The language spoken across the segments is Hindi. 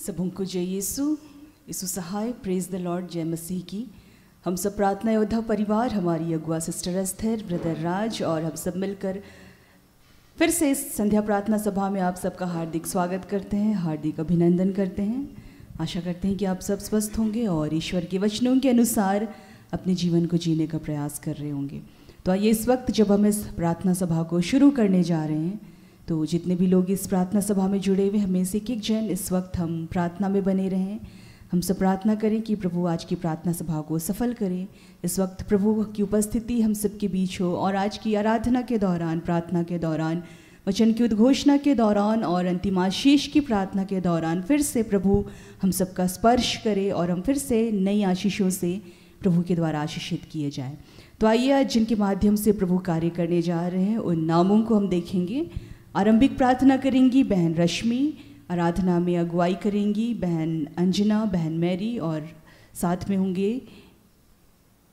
सबों को जय यीशु सहाय, प्रेज द लॉर्ड, जय मसीह की। हम सब प्रार्थना योद्धा परिवार, हमारी अगुआ सिस्टर एस्थर, ब्रदर राज और हम सब मिलकर फिर से इस संध्या प्रार्थना सभा में आप सबका हार्दिक स्वागत करते हैं, हार्दिक अभिनंदन करते हैं। आशा करते हैं कि आप सब स्वस्थ होंगे और ईश्वर के वचनों के अनुसार अपने जीवन को जीने का प्रयास कर रहे होंगे। तो आइए इस वक्त जब हम इस प्रार्थना सभा को शुरू करने जा रहे हैं, तो जितने भी लोग इस प्रार्थना सभा में जुड़े हुए, हमें से एक जन इस वक्त हम प्रार्थना में बने रहें। हम सब प्रार्थना करें कि प्रभु आज की प्रार्थना सभा को सफल करें। इस वक्त प्रभु की उपस्थिति हम सबके बीच हो और आज की आराधना के दौरान, प्रार्थना के दौरान, वचन की उद्घोषणा के दौरान और अंतिम आशीष की प्रार्थना के दौरान फिर से प्रभु हम सबका स्पर्श करे और हम फिर से नई आशीषों से प्रभु के द्वारा आशीषित किए जाएं। तो आइए आज जिनके माध्यम से प्रभु कार्य करने जा रहे हैं उन नामों को हम देखेंगे। आरंभिक प्रार्थना करेंगी बहन रश्मि, आराधना में अगुवाई करेंगी बहन अंजना, बहन मैरी और साथ में होंगे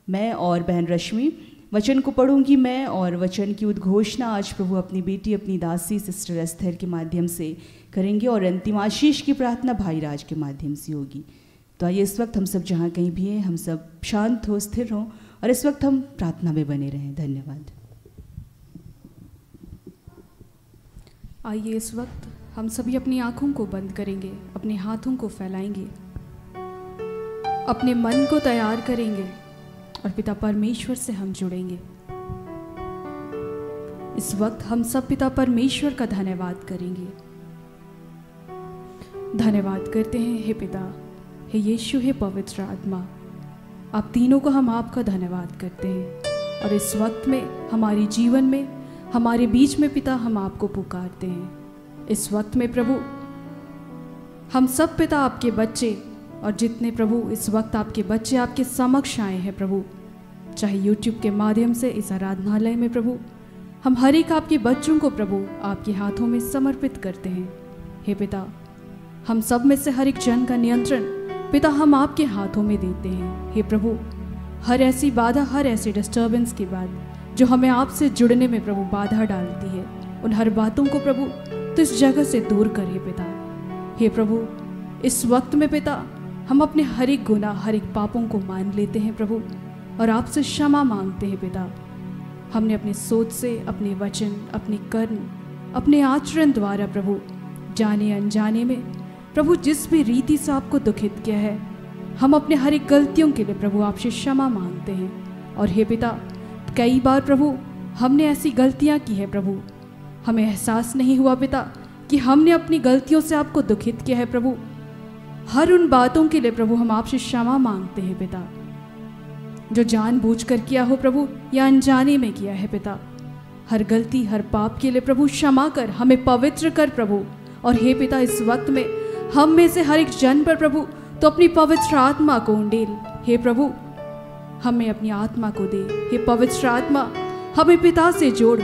मैं और बहन रश्मि। वचन को पढ़ूंगी मैं और वचन की उद्घोषणा आज प्रभु अपनी बेटी, अपनी दासी सिस्टर एस्थर के माध्यम से करेंगे और अंतिम आशीष की प्रार्थना भाई राज के माध्यम से होगी। तो आइए इस वक्त हम सब जहाँ कहीं भी हैं, हम सब शांत हो, स्थिर हों और इस वक्त हम प्रार्थना में बने रहें। धन्यवाद। आइए इस वक्त हम सभी अपनी आंखों को बंद करेंगे, अपने हाथों को फैलाएंगे, अपने मन को तैयार करेंगे और पिता परमेश्वर से हम जुड़ेंगे। इस वक्त हम सब पिता परमेश्वर का धन्यवाद करेंगे। धन्यवाद करते हैं हे पिता, हे यीशु, हे पवित्र आत्मा, आप तीनों को हम आपका धन्यवाद करते हैं। और इस वक्त में हमारे जीवन में, हमारे बीच में पिता हम आपको पुकारते हैं। इस वक्त में प्रभु हम सब पिता आपके बच्चे और जितने प्रभु इस वक्त आपके बच्चे आपके समक्ष आए हैं प्रभु, चाहे यूट्यूब के माध्यम से इस आराधनालय में प्रभु, हम हर एक आपके बच्चों को प्रभु आपके हाथों में समर्पित करते हैं। हे पिता, हम सब में से हर एक जन का नियंत्रण पिता हम आपके हाथों में देते हैं। हे प्रभु, हर ऐसी बाधा, हर ऐसी डिस्टर्बेंस की बात जो हमें आपसे जुड़ने में प्रभु बाधा डालती है, उन हर बातों को प्रभु तो इस जगह से दूर कर हे पिता। हे प्रभु, इस वक्त में पिता हम अपने हर एक गुनाह, हर एक पापों को मान लेते हैं प्रभु और आपसे क्षमा मांगते हैं पिता। हमने अपनी सोच से, अपने वचन, अपने कर्म, अपने आचरण द्वारा प्रभु जाने अनजाने में प्रभु जिस भी रीति से आपको दुखित किया है, हम अपने हर एक गलतियों के लिए प्रभु आपसे क्षमा मांगते हैं। और हे पिता, कई बार प्रभु हमने ऐसी गलतियां की है प्रभु, हमें एहसास नहीं हुआ पिता कि हमने अपनी गलतियों से आपको दुखित किया है प्रभु। हर उन बातों के लिए प्रभु हम आपसे क्षमा मांगते हैं पिता, जो जानबूझकर किया हो प्रभु या अनजाने में किया है पिता। हर गलती, हर पाप के लिए प्रभु क्षमा कर, हमें पवित्र कर प्रभु। और हे पिता, इस वक्त में हम में से हर एक जन पर प्रभु तो अपनी पवित्र आत्मा को उंडेल। हे प्रभु, हमें अपनी आत्मा को दे। हे पवित्र आत्मा, हमें पिता से जोड़।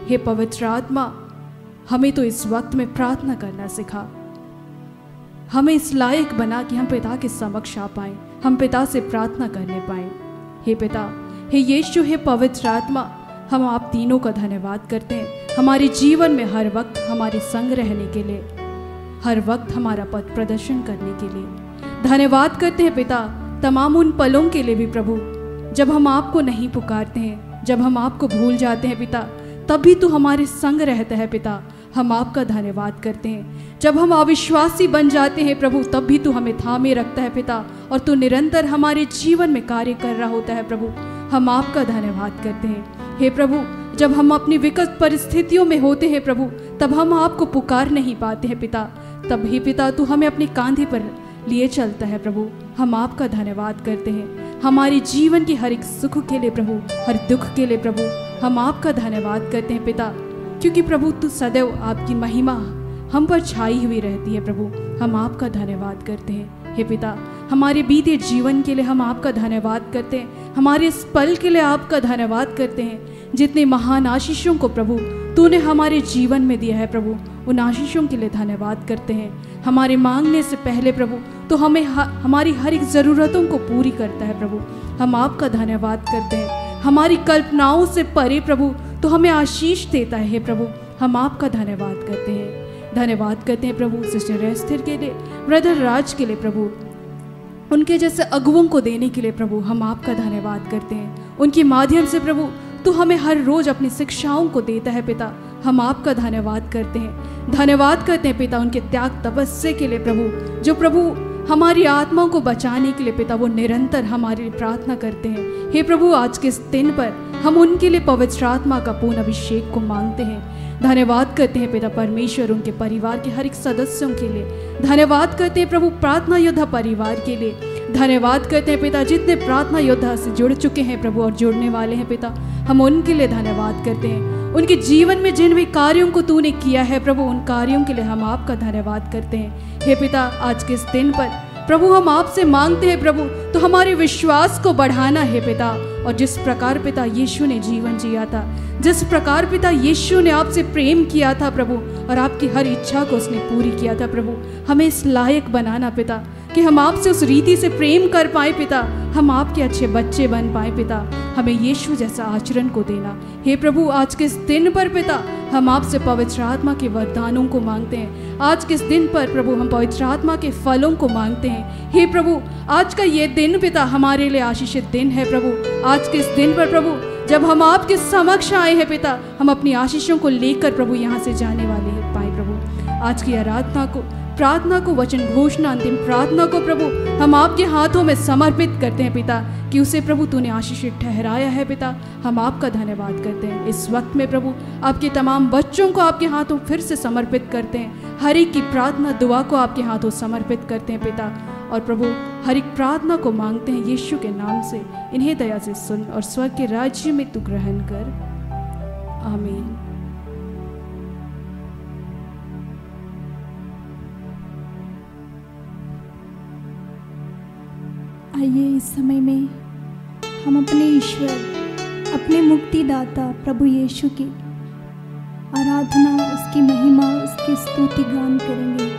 हे पवित्र आत्मा, हमें तो इस वक्त में प्रार्थना करना सिखा, हमें इस लायक बना कि हम पिता के समक्ष आ पाए, हम पिता से प्रार्थना करने पाए। हे पिता, हे यीशु, हे पवित्र आत्मा, हम आप तीनों का धन्यवाद करते हैं हमारे जीवन में हर वक्त हमारे संग रहने के लिए, हर वक्त हमारा पथ प्रदर्शन करने के लिए। धन्यवाद करते हैं पिता तमाम उन पलों के लिए भी प्रभु जब हम आपको नहीं पुकारते हैं, जब हम आपको भूल जाते हैं पिता, तब भी तू हमारे संग रहता है पिता। हम आपका धन्यवाद करते हैं। जब हम अविश्वासी बन जाते हैं प्रभु, तब भी तू हमें थामे रखता है पिता और तू निरंतर हमारे जीवन में कार्य कर रहा होता है प्रभु। हम आपका धन्यवाद करते हैं। हे प्रभु, जब हम अपनी विकट परिस्थितियों में होते हैं प्रभु, तब हम आपको पुकार नहीं पाते हैं पिता, तब ही पिता तू हमें अपने कांधे पर लिए चलता है प्रभु। हम आपका धन्यवाद करते हैं हमारे जीवन की हर एक सुख के लिए प्रभु, हर दुख के लिए प्रभु। हम आपका धन्यवाद करते हैं पिता, क्योंकि प्रभु तू सदैव आपकी महिमा हम पर छाई हुई रहती है प्रभु। हम आपका धन्यवाद करते हैं। हे पिता, हमारे बीते जीवन के लिए हम आपका धन्यवाद करते हैं, हमारे इस पल के लिए आपका धन्यवाद करते हैं। जितने महान आशीषों को प्रभु तूने हमारे जीवन में दिया है प्रभु, उन आशीषों के लिए धन्यवाद करते हैं। हमारे मांगने से पहले प्रभु तो हमें हमारी हर एक ज़रूरतों को पूरी करता है प्रभु। हम आपका धन्यवाद करते हैं। हमारी कल्पनाओं से परे प्रभु तो हमें आशीष देता है प्रभु। हम आपका धन्यवाद करते हैं। धन्यवाद करते हैं प्रभु सिस्टर एस्थर के लिए, ब्रदर राज के लिए प्रभु, उनके जैसे अगुवों को देने के लिए प्रभु हम आपका धन्यवाद करते हैं। उनके माध्यम से प्रभु तो हमें हर रोज अपनी शिक्षाओं को देता है पिता, हम आपका धन्यवाद करते हैं। धन्यवाद करते हैं पिता उनके त्याग तपस्या के लिए प्रभु, जो प्रभु हमारी आत्माओं को बचाने के लिए पिता वो निरंतर हमारे लिए प्रार्थना करते हैं। हे प्रभु आज के इस दिन पर हम उनके लिए पवित्र आत्मा का पूर्ण अभिषेक को मांगते हैं। धन्यवाद करते हैं पिता परमेश्वर उनके परिवार के हर एक सदस्यों के लिए। धन्यवाद करते हैं प्रभु प्रार्थना योद्धा परिवार के लिए। धन्यवाद करते हैं पिता जितने प्रार्थना योद्धा से जुड़ चुके हैं प्रभु और जुड़ने वाले हैं पिता, हम उनके लिए धन्यवाद करते हैं। उनके जीवन में जिन भी कार्यों को तूने किया है प्रभु उन कार्यों के लिए हम आपका धन्यवाद करते हैं। हे पिता आज के इस दिन पर प्रभु हम आपसे मांगते हैं प्रभु तो हमारे विश्वास को बढ़ाना है पिता, और जिस प्रकार पिता यीशु ने जीवन जिया था, जिस प्रकार पिता यीशु ने आपसे प्रेम किया था प्रभु और आपकी हर इच्छा को उसने पूरी किया था प्रभु, हमें इस लायक बनाना पिता कि हम आपसे उस रीति से प्रेम कर पाए पिता, हम आपके अच्छे बच्चे बन पाए पिता, हमें यीशु जैसा आचरण को देना। हे प्रभु आज के इस दिन पर पिता हम आपसे पवित्र आत्मा के वरदानों को मांगते हैं। आज के इस दिन पर प्रभु हम पवित्र आत्मा के फलों को मांगते हैं। हे प्रभु आज का ये दिन पिता हमारे लिए आशीषित दिन है प्रभु। आज के इस दिन पर प्रभु जब हम आपके समक्ष आए हैं पिता, हम अपनी आशीषों को लेकर प्रभु यहाँ से जाने वाले हैं पाए प्रभु। आज की आराधना को, प्रार्थना को, वचन घोषणा, अंतिम प्रार्थना को प्रभु हम आपके हाथों में समर्पित करते हैं पिता कि उसे प्रभु तूने आशीषित ठहराया है पिता, हम आपका धन्यवाद करते हैं। इस वक्त में प्रभु आपके तमाम बच्चों को आपके हाथों फिर से समर्पित करते हैं, हर एक की प्रार्थना दुआ को आपके हाथों समर्पित करते हैं पिता, और प्रभु हर एक प्रार्थना को मांगते हैं यीशु के नाम से। इन्हें दया से सुन और स्वर्ग के राज्य में तू ग्रहण कर, आमीन। आइए इस समय में हम अपने ईश्वर, अपने मुक्तिदाता प्रभु यीशु की आराधना, उसकी महिमा, उसकी स्तुति गान करेंगे।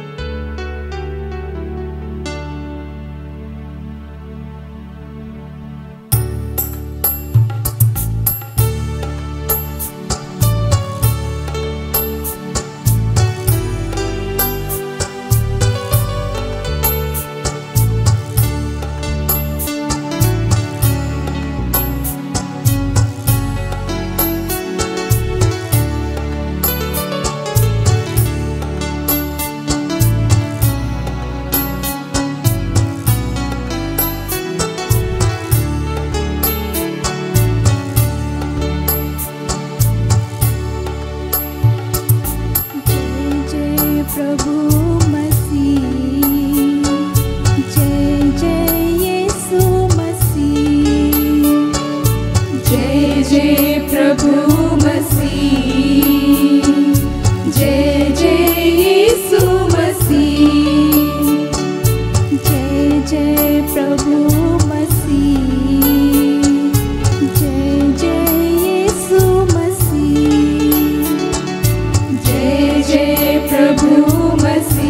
प्रभु मसीह।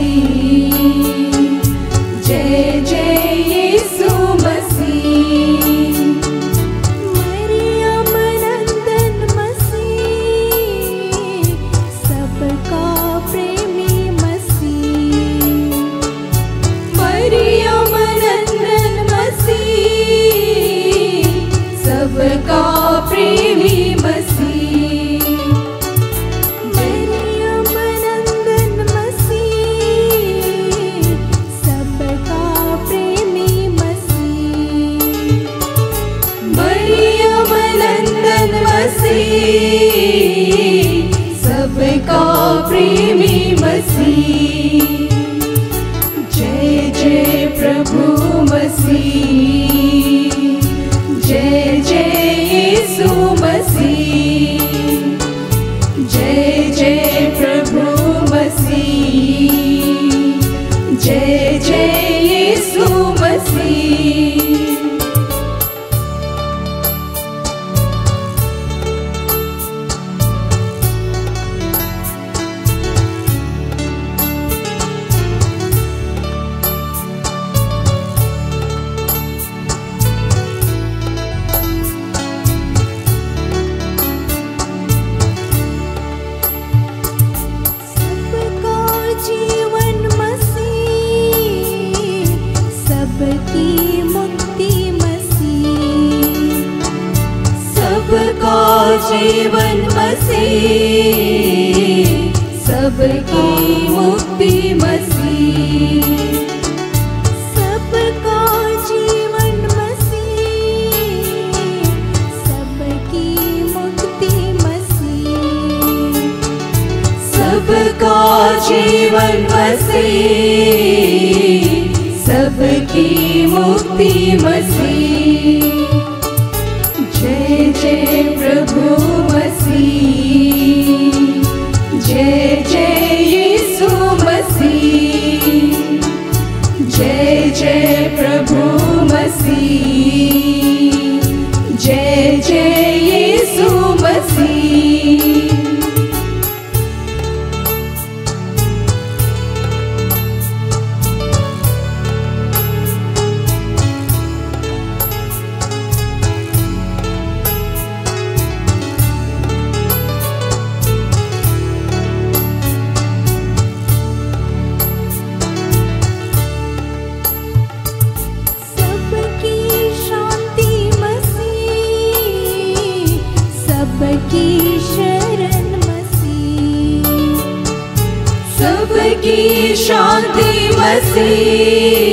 जीवन मसीह, सबकी मुक्ति मसीह, सबका जीवन मसीह, सबकी मुक्ति मसीह, सबका जीवन मसीह, सबकी मुक्ति मसीह। जय जय प्रभु मसीह, जय जय यीशु मसीह, जय जय प्रभु मसीह, जय जय यीशु मसीह। सबकी शरण मसीह, सबकी शांति मसीह,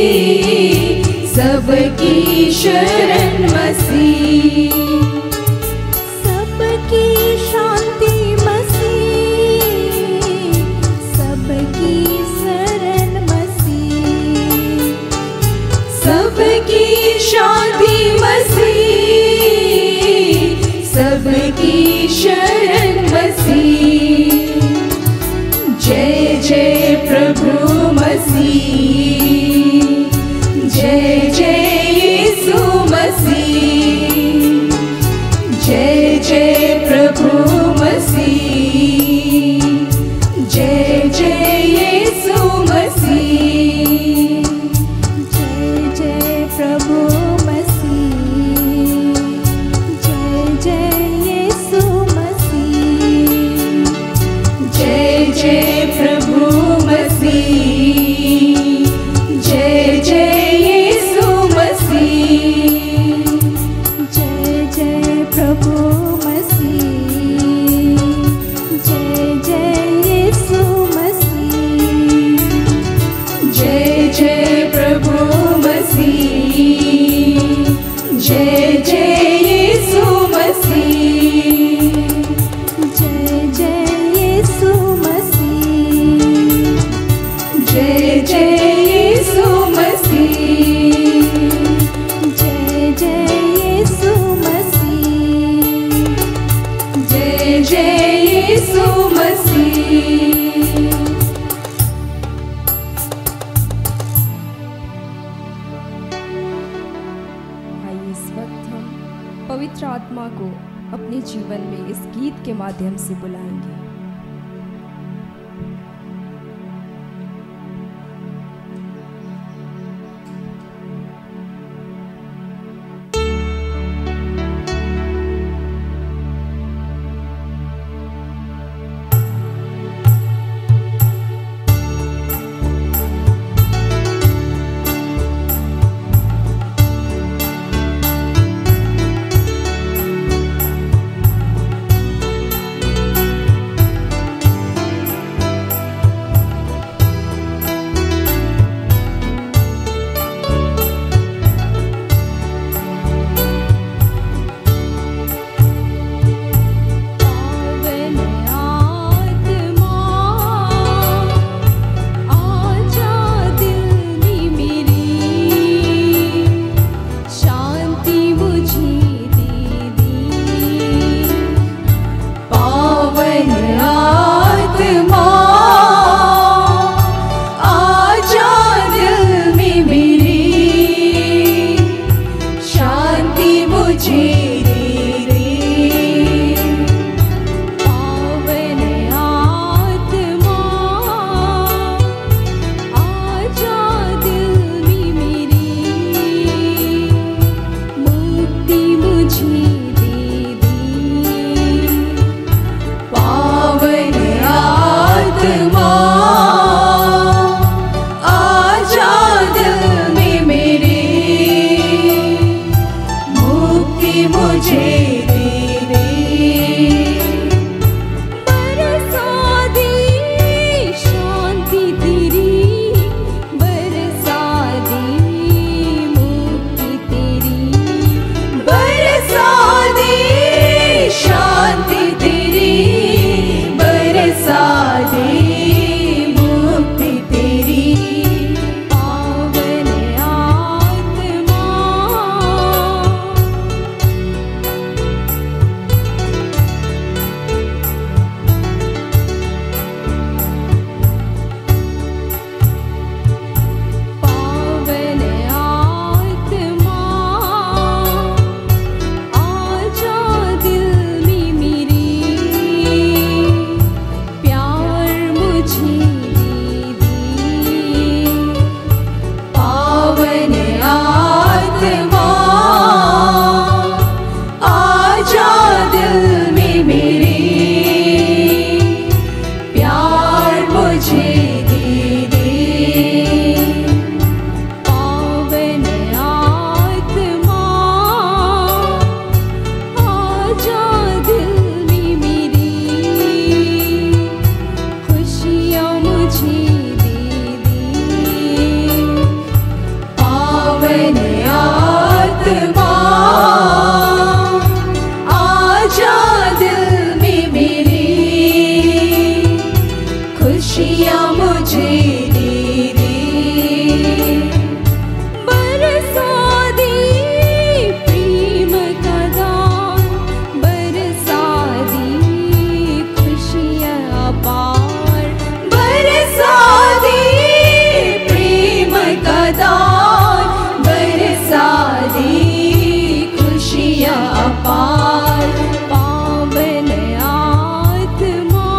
सबकी शरण मसीह, सबकी शांति मसीह, सबकी शरण मसीह, सबकी शांति मसीह, सबकी शरण मसीह। जय जय प्रभु मसीह, जय जय यीशु मसीह, जय जय प्रभु मसीह, जय जय यीशु मसीह, जय जय प्रभु मसीह, जय जय यीशु मसीह, जय जय प्रभु मसीह, जय जय यीशु मसीह, जय जय प्रभु मसीह, जय जय यीशु मसीह, जय जय प्रभु मसीह, जय जय यीशु मसीह, जय जय यीशु मसीह, जय जय यीशु मसीह, जय जय यीशु मसीह, जय जय यीशु मसीह। आइए इस वक्त हम पवित्र आत्मा को अपने जीवन में इस गीत के माध्यम से बुलाएंगे। खुशियाँ मुझे दे दे। बरसा दे प्रेम का दान, बरसा दे खुशियाँ अपार, बरसा दे प्रेम का दान, बरसा दे खुशियाँ अपार। पावन आत्मा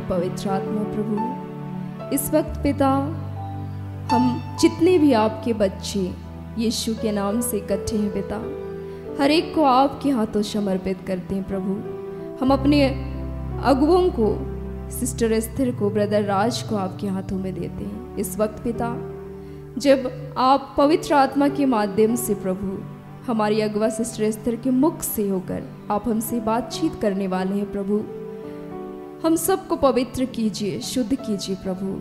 पवित्र आत्मा प्रभु। इस वक्त पिता, हम जितने भी आपके बच्चे यीशु के नाम से इकट्ठे हैं पिता, हर एक को आपके हाथों समर्पित करते हैं प्रभु। हम अपने अगुओं को, सिस्टर एस्थर को, ब्रदर राज को आपके हाथों में देते हैं। इस वक्त पिता, जब आप पवित्र आत्मा के माध्यम से प्रभु हमारी अगवा सिस्टर एस्थर के मुख से होकर आप हमसे बातचीत करने वाले हैं प्रभु, हम सबको पवित्र कीजिए, शुद्ध कीजिए प्रभु।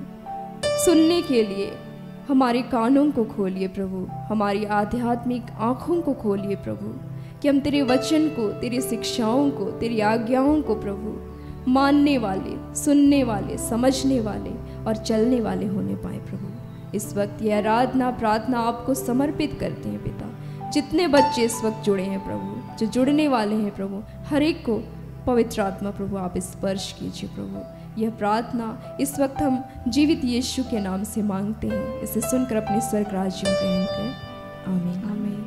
सुनने के लिए हमारे कानों को खोलिए प्रभु, हमारी आध्यात्मिक आँखों को खोलिए प्रभु, कि हम तेरे वचन को, तेरी शिक्षाओं को, तेरी आज्ञाओं को प्रभु मानने वाले, सुनने वाले, समझने वाले और चलने वाले होने पाए प्रभु। इस वक्त यह आराधना प्रार्थना आपको समर्पित करते हैं पिता। जितने बच्चे इस वक्त जुड़े हैं प्रभु, जो जुड़ने वाले हैं प्रभु, हर एक को पवित्र आत्मा प्रभु आप स्पर्श कीजिए प्रभु। यह प्रार्थना इस वक्त हम जीवित यीशु के नाम से मांगते हैं। इसे सुनकर अपने स्वर्ग राज्य में ग्रहण करें। आमीन। आमीन।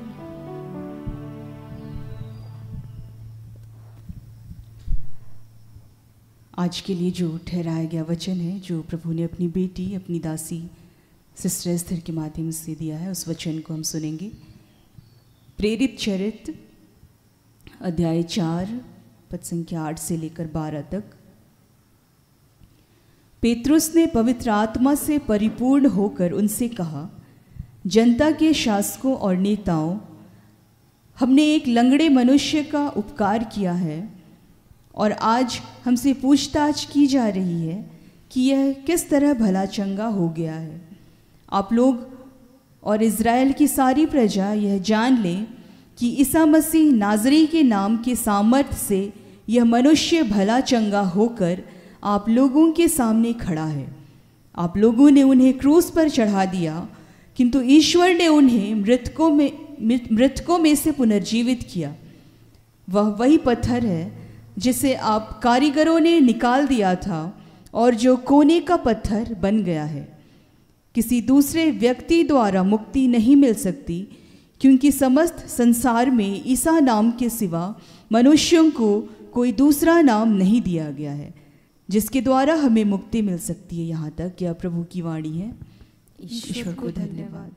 आज के लिए जो ठहराया गया वचन है, जो प्रभु ने अपनी बेटी, अपनी दासी सिस्टर एस्थर के माध्यम से दिया है, उस वचन को हम सुनेंगे। प्रेरित चरित्र अध्याय 4 पद संख्या 8 से लेकर 12 तक। पेतरुस ने पवित्र आत्मा से परिपूर्ण होकर उनसे कहा, जनता के शासकों और नेताओं, हमने एक लंगड़े मनुष्य का उपकार किया है और आज हमसे पूछताछ की जा रही है कि यह किस तरह भला चंगा हो गया है। आप लोग और इज़राइल की सारी प्रजा यह जान लें कि ईसा मसीह नाज़री के नाम के सामर्थ्य से यह मनुष्य भला चंगा होकर आप लोगों के सामने खड़ा है। आप लोगों ने उन्हें क्रूस पर चढ़ा दिया, किंतु ईश्वर ने उन्हें मृतकों में से पुनर्जीवित किया। वह वही पत्थर है जिसे आप कारीगरों ने निकाल दिया था और जो कोने का पत्थर बन गया है। किसी दूसरे व्यक्ति द्वारा मुक्ति नहीं मिल सकती, क्योंकि समस्त संसार में ईसा नाम के सिवा मनुष्यों को कोई दूसरा नाम नहीं दिया गया है जिसके द्वारा हमें मुक्ति मिल सकती है। यहाँ तक यह प्रभु की वाणी है। ईश्वर को धन्यवाद।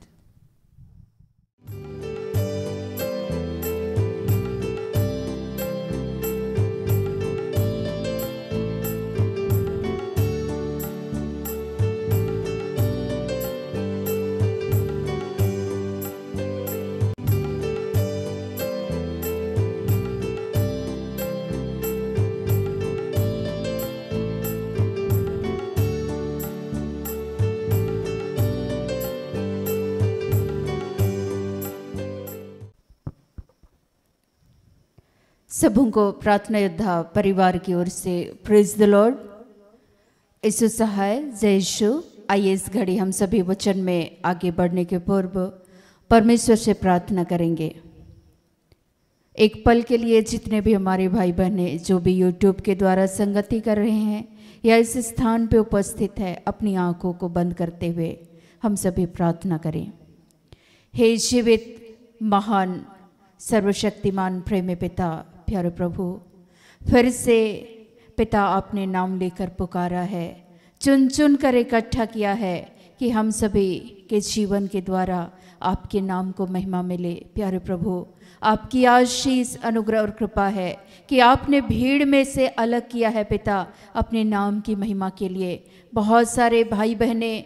सबों को प्रार्थना योद्धा परिवार की ओर से प्रेज द लॉर्ड। यीशु सहाय, जय यीशु। आइए इस घड़ी हम सभी वचन में आगे बढ़ने के पूर्व परमेश्वर से प्रार्थना करेंगे। एक पल के लिए जितने भी हमारे भाई बहनें जो भी यूट्यूब के द्वारा संगति कर रहे हैं या इस स्थान पे उपस्थित है, अपनी आंखों को बंद करते हुए हम सभी प्रार्थना करें। हे जीवित महान सर्वशक्तिमान प्रेमी पिता, प्यारे प्रभु, फिर से पिता आपने नाम लेकर पुकारा है, चुन चुन कर इकट्ठा किया है कि हम सभी के जीवन के द्वारा आपके नाम को महिमा मिले। प्यारे प्रभु, आपकी आशीष, अनुग्रह और कृपा है कि आपने भीड़ में से अलग किया है पिता अपने नाम की महिमा के लिए। बहुत सारे भाई बहनें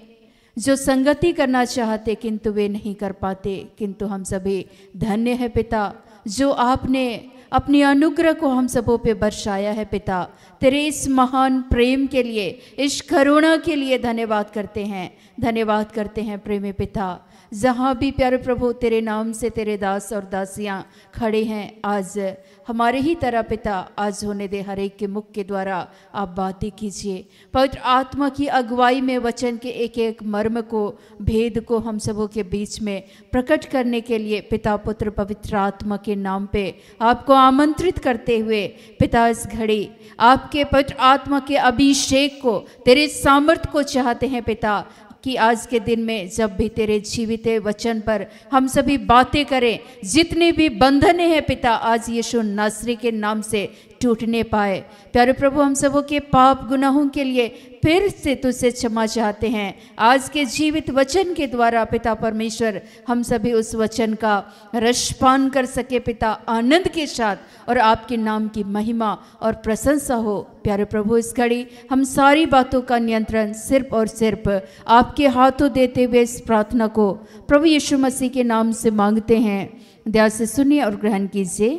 जो संगति करना चाहते किंतु वे नहीं कर पाते, किंतु हम सभी धन्य है पिता जो आपने अपनी अनुग्रह को हम सबों पे बरसाया है पिता। तेरे इस महान प्रेम के लिए, इस करुणा के लिए धन्यवाद करते हैं, धन्यवाद करते हैं प्रेमी पिता। जहाँ भी प्यारे प्रभु तेरे नाम से तेरे दास और दासियाँ खड़े हैं, आज हमारे ही तरह पिता आज होने दे, हर एक के मुख के द्वारा आप बातें कीजिए। पवित्र आत्मा की अगुवाई में वचन के एक एक मर्म को, भेद को हम सबों के बीच में प्रकट करने के लिए पिता पुत्र पवित्र आत्मा के नाम पे आपको आमंत्रित करते हुए पिता इस घड़ी आपके पवित्र आत्मा के अभिषेक को, तेरे सामर्थ्य को चाहते हैं पिता कि आज के दिन में जब भी तेरे जीवित वचन पर हम सभी बातें करें, जितने भी बंधने हैं पिता, आज यीशु नासरी के नाम से टूटने पाए। प्यारे प्रभु, हम सबों के पाप गुनाहों के लिए फिर से तुझसे क्षमा चाहते हैं। आज के जीवित वचन के द्वारा पिता परमेश्वर हम सभी उस वचन का रसपान कर सके पिता, आनंद के साथ, और आपके नाम की महिमा और प्रशंसा हो। प्यारे प्रभु, इस घड़ी हम सारी बातों का नियंत्रण सिर्फ और सिर्फ आपके हाथों देते हुए इस प्रार्थना को प्रभु यीशु मसीह के नाम से मांगते हैं। दया से सुनिए और ग्रहण कीजिए।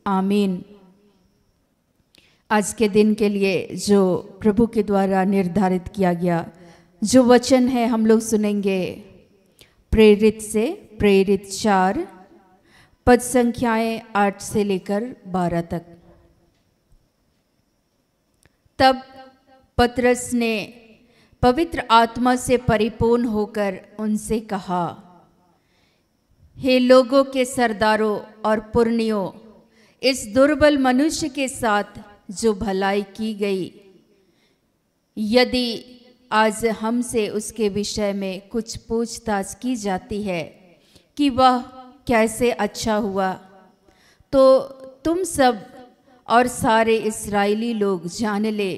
आमीन। आज के दिन के लिए जो प्रभु के द्वारा निर्धारित किया गया जो वचन है, हम लोग सुनेंगे प्रेरित से प्रेरित 4 पद संख्याएं 8 से लेकर 12 तक। तब पतरस ने पवित्र आत्मा से परिपूर्ण होकर उनसे कहा, हे लोगों के सरदारों और पुरनियों, इस दुर्बल मनुष्य के साथ जो भलाई की गई, यदि आज हमसे उसके विषय में कुछ पूछताछ की जाती है कि वह कैसे अच्छा हुआ, तो तुम सब और सारे इस्राएली लोग जान ले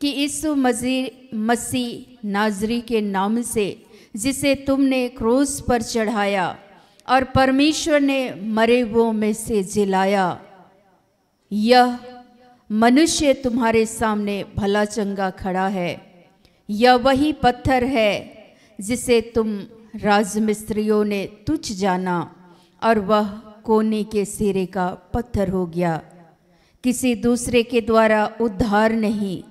कि यीशु मसीह नाजरी के नाम से, जिसे तुमने क्रूस पर चढ़ाया और परमेश्वर ने मरे हुओं में से जिलाया, यह मनुष्य तुम्हारे सामने भला चंगा खड़ा है। यह वही पत्थर है जिसे तुम राजमिस्त्रियों ने तुच्छ जाना, और वह कोने के सिरे का पत्थर हो गया। किसी दूसरे के द्वारा उद्धार नहीं,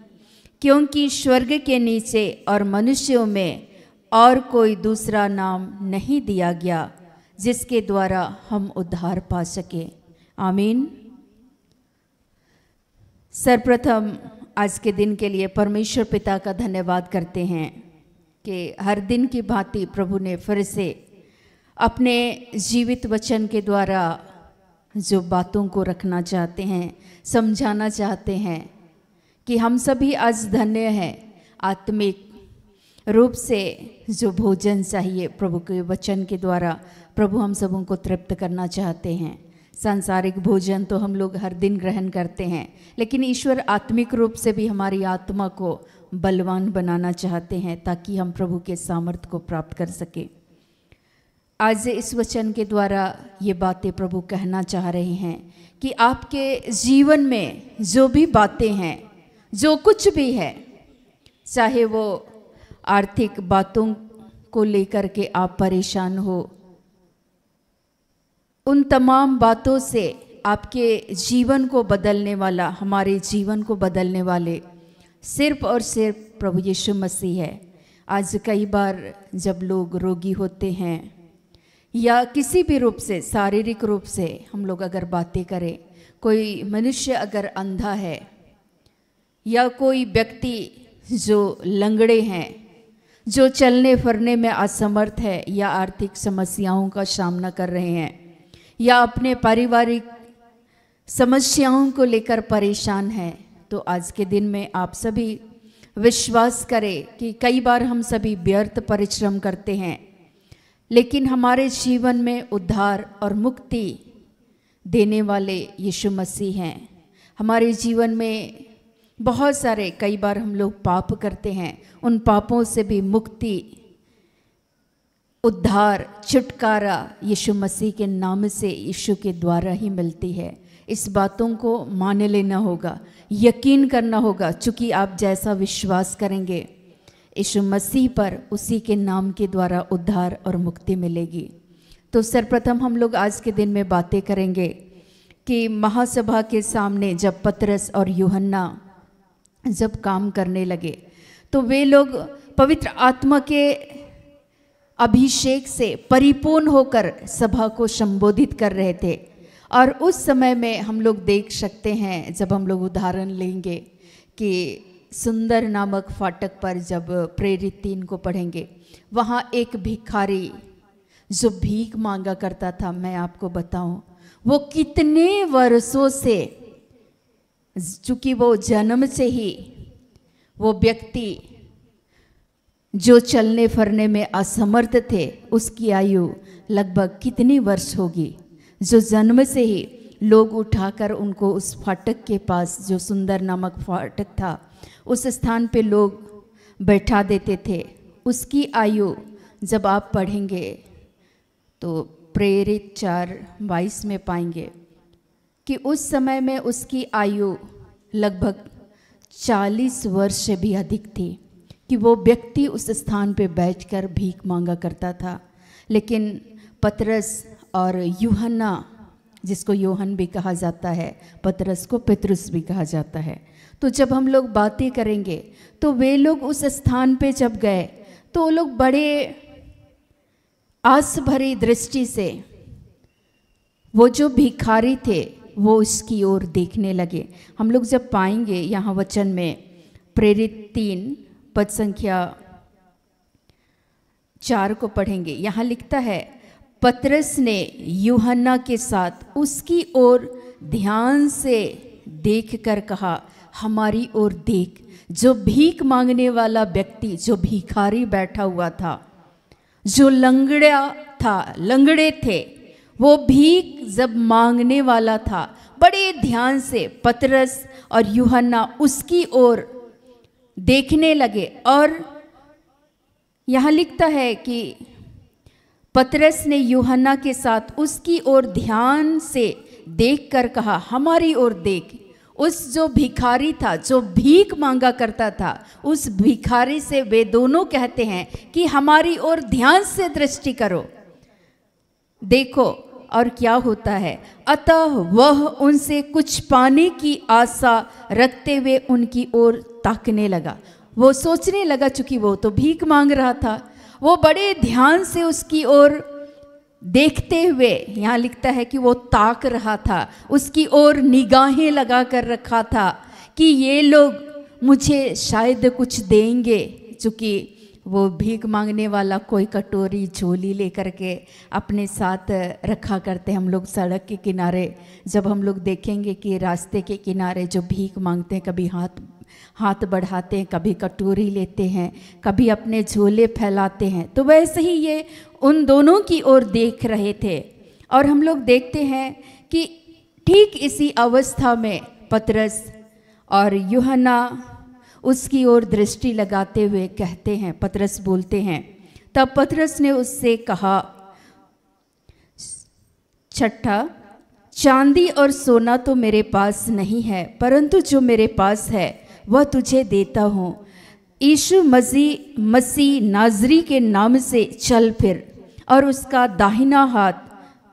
क्योंकि स्वर्ग के नीचे और मनुष्यों में और कोई दूसरा नाम नहीं दिया गया जिसके द्वारा हम उद्धार पा सके। आमीन। सर्वप्रथम आज के दिन के लिए परमेश्वर पिता का धन्यवाद करते हैं कि हर दिन की भांति प्रभु ने फिर से अपने जीवित वचन के द्वारा जो बातों को रखना चाहते हैं, समझाना चाहते हैं कि हम सभी आज धन्य हैं। आत्मिक रूप से जो भोजन चाहिए प्रभु के वचन के द्वारा प्रभु हम सबों को तृप्त करना चाहते हैं। सांसारिक भोजन तो हम लोग हर दिन ग्रहण करते हैं, लेकिन ईश्वर आत्मिक रूप से भी हमारी आत्मा को बलवान बनाना चाहते हैं ताकि हम प्रभु के सामर्थ्य को प्राप्त कर सके। आज इस वचन के द्वारा ये बातें प्रभु कहना चाह रहे हैं कि आपके जीवन में जो भी बातें हैं, जो कुछ भी है, चाहे वो आर्थिक बातों को लेकर के आप परेशान हो, उन तमाम बातों से आपके जीवन को बदलने वाला, हमारे जीवन को बदलने वाले सिर्फ और सिर्फ प्रभु यीशु मसीह है। आज कई बार जब लोग रोगी होते हैं या किसी भी रूप से, शारीरिक रूप से हम लोग अगर बातें करें, कोई मनुष्य अगर अंधा है या कोई व्यक्ति जो लंगड़े हैं, जो चलने फिरने में असमर्थ है या आर्थिक समस्याओं का सामना कर रहे हैं या अपने पारिवारिक समस्याओं को लेकर परेशान हैं, तो आज के दिन में आप सभी विश्वास करें कि कई बार हम सभी व्यर्थ परिश्रम करते हैं, लेकिन हमारे जीवन में उद्धार और मुक्ति देने वाले यीशु मसीह हैं। हमारे जीवन में बहुत सारे, कई बार हम लोग पाप करते हैं, उन पापों से भी मुक्ति, उद्धार, छुटकारा यीशु मसीह के नाम से, यीशु के द्वारा ही मिलती है। इस बातों को मान लेना होगा, यकीन करना होगा, चूँकि आप जैसा विश्वास करेंगे यीशु मसीह पर, उसी के नाम के द्वारा उद्धार और मुक्ति मिलेगी। तो सर्वप्रथम हम लोग आज के दिन में बातें करेंगे कि महासभा के सामने जब पतरस और यूहन्ना जब काम करने लगे, तो वे लोग पवित्र आत्मा के अभिषेक से परिपूर्ण होकर सभा को संबोधित कर रहे थे। और उस समय में हम लोग देख सकते हैं, जब हम लोग उदाहरण लेंगे कि सुंदर नामक फाटक पर जब प्रेरित 3 को पढ़ेंगे, वहाँ एक भिखारी जो भीख मांगा करता था, मैं आपको बताऊं वो कितने वर्षों से, चूँकि वो जन्म से ही वो व्यक्ति जो चलने फिरने में असमर्थ थे उसकी आयु लगभग कितनी वर्ष होगी, जो जन्म से ही लोग उठाकर उनको उस फाटक के पास, जो सुंदर नामक फाटक था, उस स्थान पे लोग बैठा देते थे, उसकी आयु जब आप पढ़ेंगे तो प्रेरित 4:22 में पाएंगे कि उस समय में उसकी आयु लगभग 40 वर्ष से भी अधिक थी, कि वो व्यक्ति उस स्थान पे बैठकर भीख मांगा करता था। लेकिन पतरस और यूहन्ना, जिसको योहन भी कहा जाता है, पतरस को पेतरुस भी कहा जाता है, तो जब हम लोग बातें करेंगे तो वे लोग उस स्थान पे जब गए तो वो लोग बड़े आस भरी दृष्टि से वो जो भिखारी थे वो उसकी ओर देखने लगे। हम लोग जब पाएंगे यहाँ वचन में प्रेरित 3 पद संख्या 4 को पढ़ेंगे, यहाँ लिखता है, पतरस ने यूहन्ना के साथ उसकी ओर ध्यान से देखकर कहा, हमारी ओर देख। जो भीख मांगने वाला व्यक्ति, जो भिखारी बैठा हुआ था, जो लंगड़े थे, वो भीख जब मांगने वाला था, बड़े ध्यान से पतरस और यूहन्ना उसकी ओर देखने लगे। और यहाँ लिखता है कि पतरस ने यूहन्ना के साथ उसकी ओर ध्यान से देखकर कहा, हमारी ओर देख। उस जो भिखारी था, जो भीख मांगा करता था, उस भिखारी से वे दोनों कहते हैं कि हमारी ओर ध्यान से दृष्टि करो, देखो। और क्या होता है, अतः वह उनसे कुछ पाने की आशा रखते हुए उनकी ओर ताकने लगा। वो सोचने लगा, चूंकि वो तो भीख मांग रहा था, वो बड़े ध्यान से उसकी ओर देखते हुए, यहाँ लिखता है कि वो ताक रहा था, उसकी ओर निगाहें लगा कर रखा था कि ये लोग मुझे शायद कुछ देंगे। चूँकि वो भीख मांगने वाला कोई कटोरी झोली लेकर के अपने साथ रखा करते हैं। हम लोग सड़क के किनारे जब हम लोग देखेंगे कि रास्ते के किनारे जो भीख मांगते हैं, कभी हाथ बढ़ाते हैं, कभी कटोरी लेते हैं, कभी अपने झोले फैलाते हैं, तो वैसे ही ये उन दोनों की ओर देख रहे थे। और हम लोग देखते हैं कि ठीक इसी अवस्था में पतरस और यूहन्ना उसकी ओर दृष्टि लगाते हुए कहते हैं, पतरस बोलते हैं, तब पतरस ने उससे कहा, 6, चांदी और सोना तो मेरे पास नहीं है, परंतु जो मेरे पास है वह तुझे देता हूँ। यीशु मसीह नाजरी के नाम से चल फिर। और उसका दाहिना हाथ,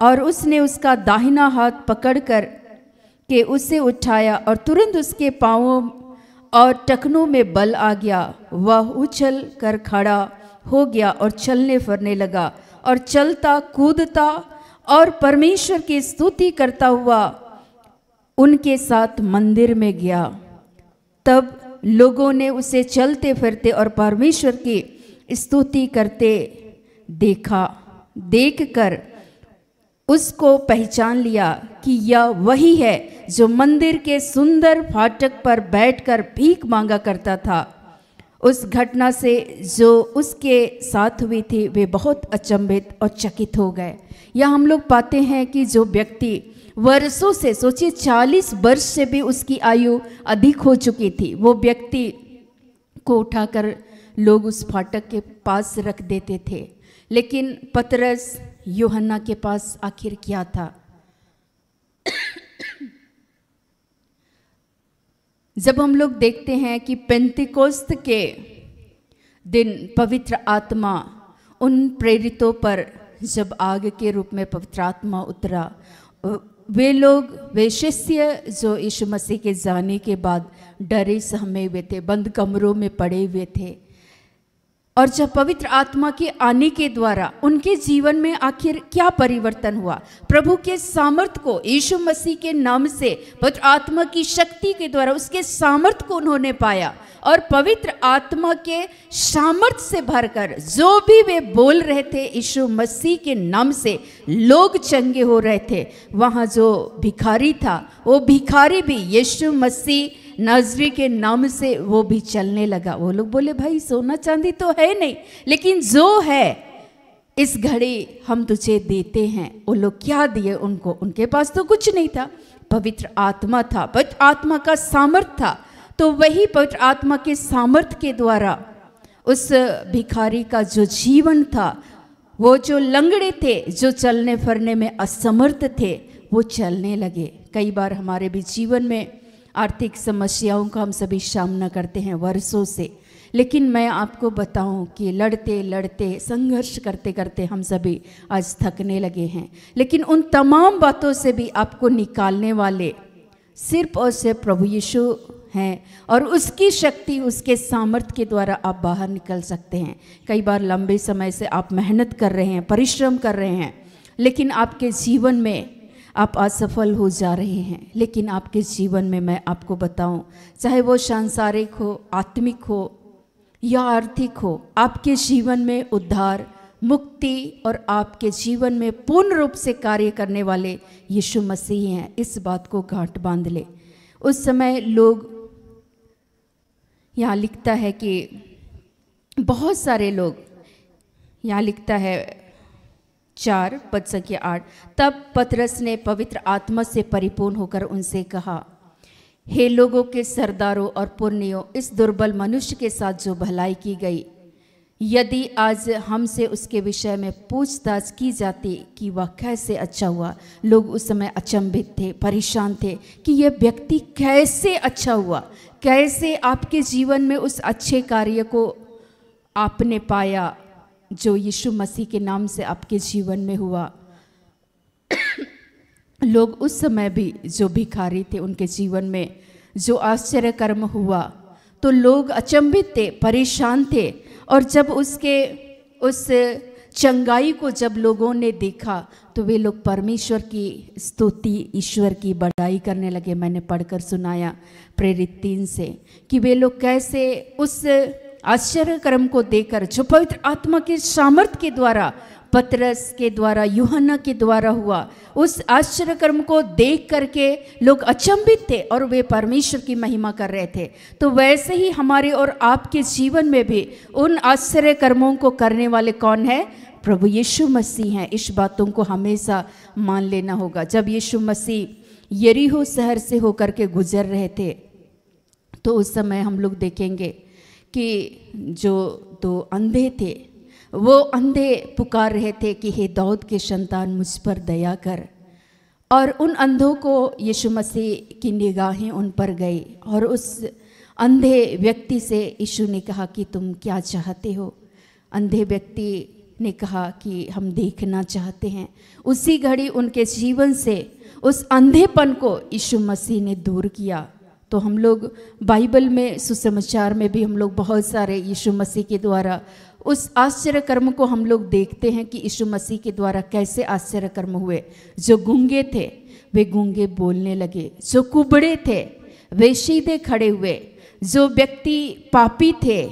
और उसने उसका दाहिना हाथ पकड़कर के उसे उठाया, और तुरंत उसके पाँवों और टखनों में बल आ गया। वह उछल कर खड़ा हो गया और चलने फिरने लगा, और चलता कूदता और परमेश्वर की स्तुति करता हुआ उनके साथ मंदिर में गया। तब लोगों ने उसे चलते फिरते और परमेश्वर की स्तुति करते देखकर उसको पहचान लिया कि यह वही है जो मंदिर के सुंदर फाटक पर बैठकर भीख मांगा करता था। उस घटना से जो उसके साथ हुई थी, वे बहुत अचंभित और चकित हो गए। यह हम लोग पाते हैं कि जो व्यक्ति वर्षों से, सोचिए 40 वर्ष से भी उसकी आयु अधिक हो चुकी थी, वो व्यक्ति को उठाकर लोग उस फाटक के पास रख देते थे। लेकिन पतरस यूहन्ना के पास आखिर क्या था? जब हम लोग देखते हैं कि पेंतिकोस्त के दिन पवित्र आत्मा उन प्रेरितों पर जब आग के रूप में पवित्र आत्मा उतरा, वे शिष्य जो यीशु मसीह के जाने के बाद डरे सहमे हुए थे, बंद कमरों में पड़े हुए थे। और जब पवित्र आत्मा के आने के द्वारा उनके जीवन में आखिर क्या परिवर्तन हुआ, प्रभु के सामर्थ को, यीशु मसीह के नाम से पवित्र आत्मा की शक्ति के द्वारा उसके सामर्थ को उन्होंने पाया, और पवित्र आत्मा के सामर्थ से भरकर जो भी वे बोल रहे थे यीशु मसीह के नाम से, लोग चंगे हो रहे थे। वहाँ जो भिखारी था, वो भिखारी भी यीशु मसीह नाजरी के नाम से वो भी चलने लगा। वो लोग बोले भाई सोना चांदी तो है नहीं, लेकिन जो है इस घड़ी हम तुझे देते हैं। वो लोग क्या दिए उनको? उनके पास तो कुछ नहीं था, पवित्र आत्मा था, पवित्र आत्मा का सामर्थ था। तो वही पवित्र आत्मा के सामर्थ के द्वारा उस भिखारी का जो जीवन था, वो जो लंगड़े थे, जो चलने फिरने में असमर्थ थे, वो चलने लगे। कई बार हमारे भी जीवन में आर्थिक समस्याओं का हम सभी सामना करते हैं वर्षों से, लेकिन मैं आपको बताऊं कि लड़ते लड़ते संघर्ष करते करते हम सभी आज थकने लगे हैं। लेकिन उन तमाम बातों से भी आपको निकालने वाले सिर्फ और सिर्फ प्रभु यीशु हैं, और उसकी शक्ति, उसके सामर्थ्य के द्वारा आप बाहर निकल सकते हैं। कई बार लंबे समय से आप मेहनत कर रहे हैं, परिश्रम कर रहे हैं, लेकिन आपके जीवन में आप असफल हो जा रहे हैं। लेकिन आपके जीवन में मैं आपको बताऊं, चाहे वो सांसारिक हो, आत्मिक हो या आर्थिक हो, आपके जीवन में उद्धार, मुक्ति और आपके जीवन में पूर्ण रूप से कार्य करने वाले यीशु मसीह हैं। इस बात को गांठ बांध ले। उस समय लोग, यहाँ लिखता है कि बहुत सारे लोग, यहाँ लिखता है 4 पद संख्या 8, तब पतरस ने पवित्र आत्मा से परिपूर्ण होकर उनसे कहा, हे लोगों के सरदारों और पुरनियों, इस दुर्बल मनुष्य के साथ जो भलाई की गई, यदि आज हमसे उसके विषय में पूछताछ की जाती कि वह कैसे अच्छा हुआ। लोग उस समय अचंभित थे, परेशान थे कि यह व्यक्ति कैसे अच्छा हुआ, कैसे आपके जीवन में उस अच्छे कार्य को आपने पाया जो यीशु मसीह के नाम से आपके जीवन में हुआ। लोग उस समय भी जो भिखारी थे, उनके जीवन में जो आश्चर्य कर्म हुआ, तो लोग अचंभित थे, परेशान थे। और जब उसके उस चंगाई को जब लोगों ने देखा, तो वे लोग परमेश्वर की स्तुति, ईश्वर की बड़ाई करने लगे। मैंने पढ़कर सुनाया प्रेरित 3 से कि वे लोग कैसे उस आश्चर्य कर्म को देखकर, जो पवित्र आत्मा के सामर्थ्य के द्वारा, पतरस के द्वारा, यूहन्ना के द्वारा हुआ, उस आश्चर्य कर्म को देख करके लोग अचंभित थे और वे परमेश्वर की महिमा कर रहे थे। तो वैसे ही हमारे और आपके जीवन में भी उन आश्चर्य कर्मों को करने वाले कौन है? प्रभु यीशु मसीह हैं। इस बातों को हमेशा मान लेना होगा। जब यीशु मसीह यरीहो शहर से होकर के गुजर रहे थे, तो उस समय हम लोग देखेंगे कि जो 2 अंधे थे, वो अंधे पुकार रहे थे कि हे दाऊद के संतान, मुझ पर दया कर। और उन अंधों को यीशु मसीह की निगाहें उन पर गई और उस अंधे व्यक्ति से यीशु ने कहा कि तुम क्या चाहते हो? अंधे व्यक्ति ने कहा कि हम देखना चाहते हैं। उसी घड़ी उनके जीवन से उस अंधेपन को यीशु मसीह ने दूर किया। तो हम लोग बाइबल में, सुसमाचार में भी हम लोग बहुत सारे यीशु मसीह के द्वारा उस आश्चर्य कर्म को हम लोग देखते हैं कि यीशु मसीह के द्वारा कैसे आश्चर्य कर्म हुए। जो गूंगे थे वे गूंगे बोलने लगे, जो कुबड़े थे वे सीधे खड़े हुए, जो व्यक्ति पापी थे,